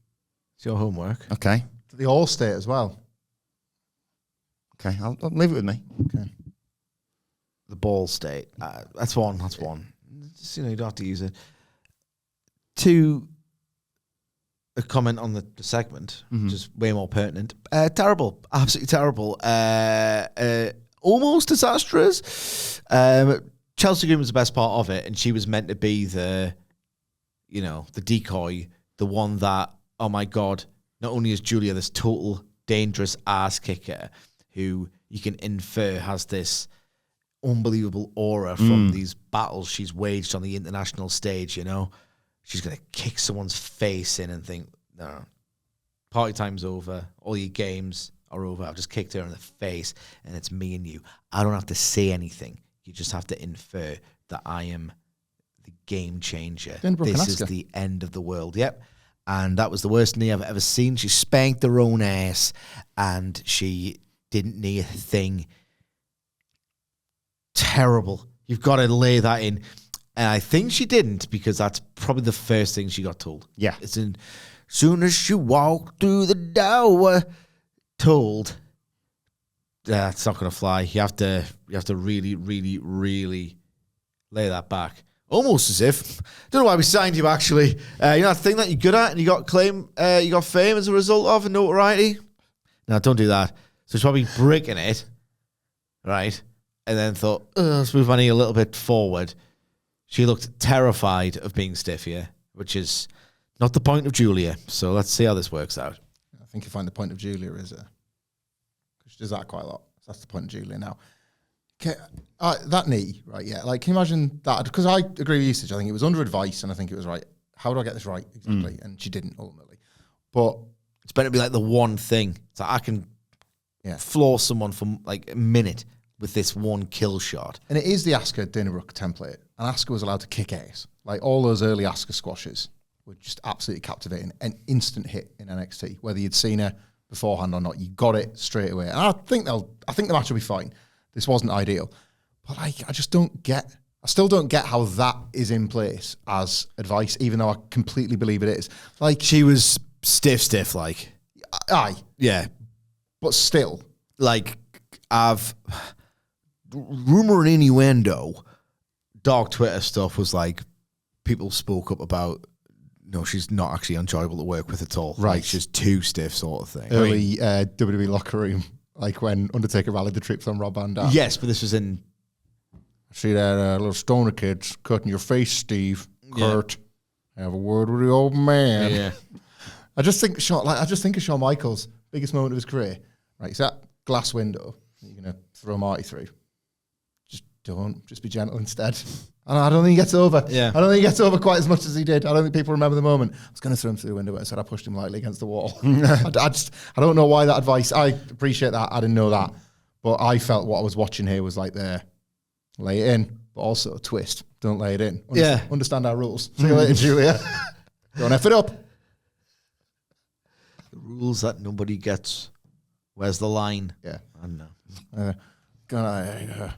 It's your homework. Okay. The All-State as well. Okay, I'll leave it with me. Okay. The ball state. That's one. That's one. Just, you don't have to use it. Two, a comment on the segment, which is way more pertinent. Terrible. Absolutely terrible. Almost disastrous. Chelsea Green was the best part of it, and she was meant to be the decoy, the one that, oh my God, not only is Giulia this total dangerous ass kicker who you can infer has this unbelievable aura from these battles she's waged on the international stage, she's going to kick someone's face in and think, no, party time's over, all your games are over, I've just kicked her in the face and it's me and you. I don't have to say anything. You just have to infer that I am the game changer. This is the end of the world. Yep. And that was the worst knee I've ever seen. She spanked her own ass and she didn't knee a thing. Terrible. You've got to lay that in. And I think she didn't because that's probably the first thing she got told. Yeah. It's in, soon as she walked through the door, told, it's not going to fly. You have to really, really, really lay that back. Almost as if, don't know why we signed you actually. That thing that you're good at and you got fame as a result of and notoriety. No, don't do that. So she's probably breaking it, right? And then thought, let's move my knee a little bit forward. She looked terrified of being stiff here, which is not the point of Giulia. So let's see how this works out. I think you find the point of Giulia is because she does that quite a lot. So that's the point of Giulia now. Okay, that knee, right? Yeah, like can you imagine that? Because I agree with usage. I think it was under advice, and I think it was right. How do I get this right exactly? And she didn't ultimately. But it's better to be like the one thing. So I can floor someone for like a minute with this one kill shot. And it is the Asuka Dana-Brooke template. And Asuka was allowed to kick ass. Like all those early Asuka squashes were just absolutely captivating. An instant hit in NXT. Whether you'd seen her beforehand or not, you got it straight away. And I think the match will be fine. This wasn't ideal. But I still don't get how that is in place as advice, even though I completely believe it is. Like she was stiff like. Aye. Yeah. But still. Like, I've rumor and innuendo dark Twitter stuff was like people spoke up about. No, she's not actually enjoyable to work with at all. Right. Like, she's too stiff, sort of thing. Early WWE locker room, like when Undertaker rallied the troops on Rob Van Dam. Yes, but this was in. See that little stoner kid's cutting your face, Steve. Kurt, have a word with the old man. Yeah. I just think of Shawn Michaels' biggest moment of his career. Right, it's that glass window. You're gonna throw Marty through. Just be gentle instead. And I don't think he gets over. Yeah. I don't think he gets over quite as much as he did. I don't think people remember the moment. I was going to throw him through the window, but I said I pushed him lightly against the wall. I don't know why that advice. I appreciate that. I didn't know that, but I felt what I was watching here was like lay it in, but also twist. Don't lay it in. Understand our rules. See you later, Giulia. Don't F it up. The rules that nobody gets. Where's the line? Yeah. I don't know.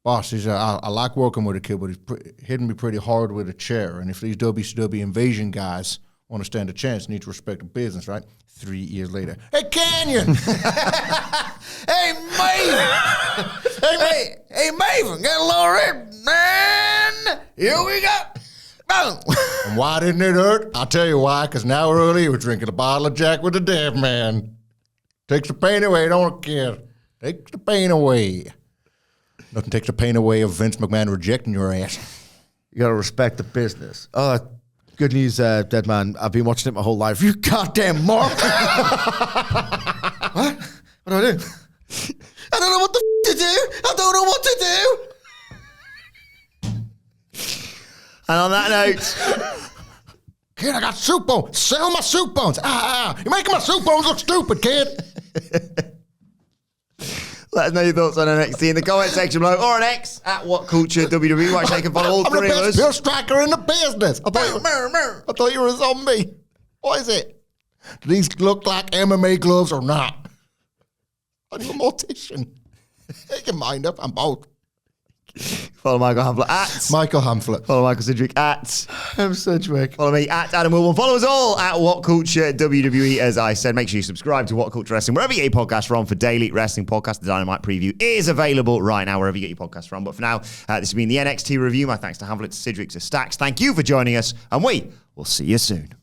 Boss, I like working with a kid, but he's hitting me pretty hard with a chair. And if these WCW invasion guys want to stand a chance, need to respect the business, right? 3 years later, hey, Canyon! Hey, Maven! Hey, Maven, get a little red, man! Here we go! Boom! And why didn't it hurt? I'll tell you why, because an hour earlier you were drinking a bottle of Jack with the dead man. Takes the pain away, don't it, kid? Takes the pain away. Nothing takes the pain away of Vince McMahon rejecting your ass. You got to respect the business. Oh, good news, dead man. I've been watching it my whole life. You goddamn mark. What? What do I do? I don't know what the to do. I don't know what to do. And on that note, kid, I got soup bones. Sell my soup bones. You're making my soup bones look stupid, kid. let us know your thoughts on NXT in the comment section below, or on X at WhatCulture WWE. Watch, they can follow all three of us. I'm the best pill striker in the business. I thought you were a zombie. What is it? Do these look like MMA gloves or not? I'm a mortician. Take your mind up. I'm both. Follow Michael Hamflet at Michael Hamflet. Follow Michael Sidgwick at I'm Sedgwick. Follow me at Adam Wilborn. Follow us all at WhatCulture WWE. As I said, make sure you subscribe to WhatCulture Wrestling wherever you get your podcasts from for daily wrestling podcast. The Dynamite preview is available right now wherever you get your podcasts from. But for now, this has been the NXT review. My thanks to Hamflet, to Sidgwick, to Stacks. Thank you for joining us, and we will see you soon.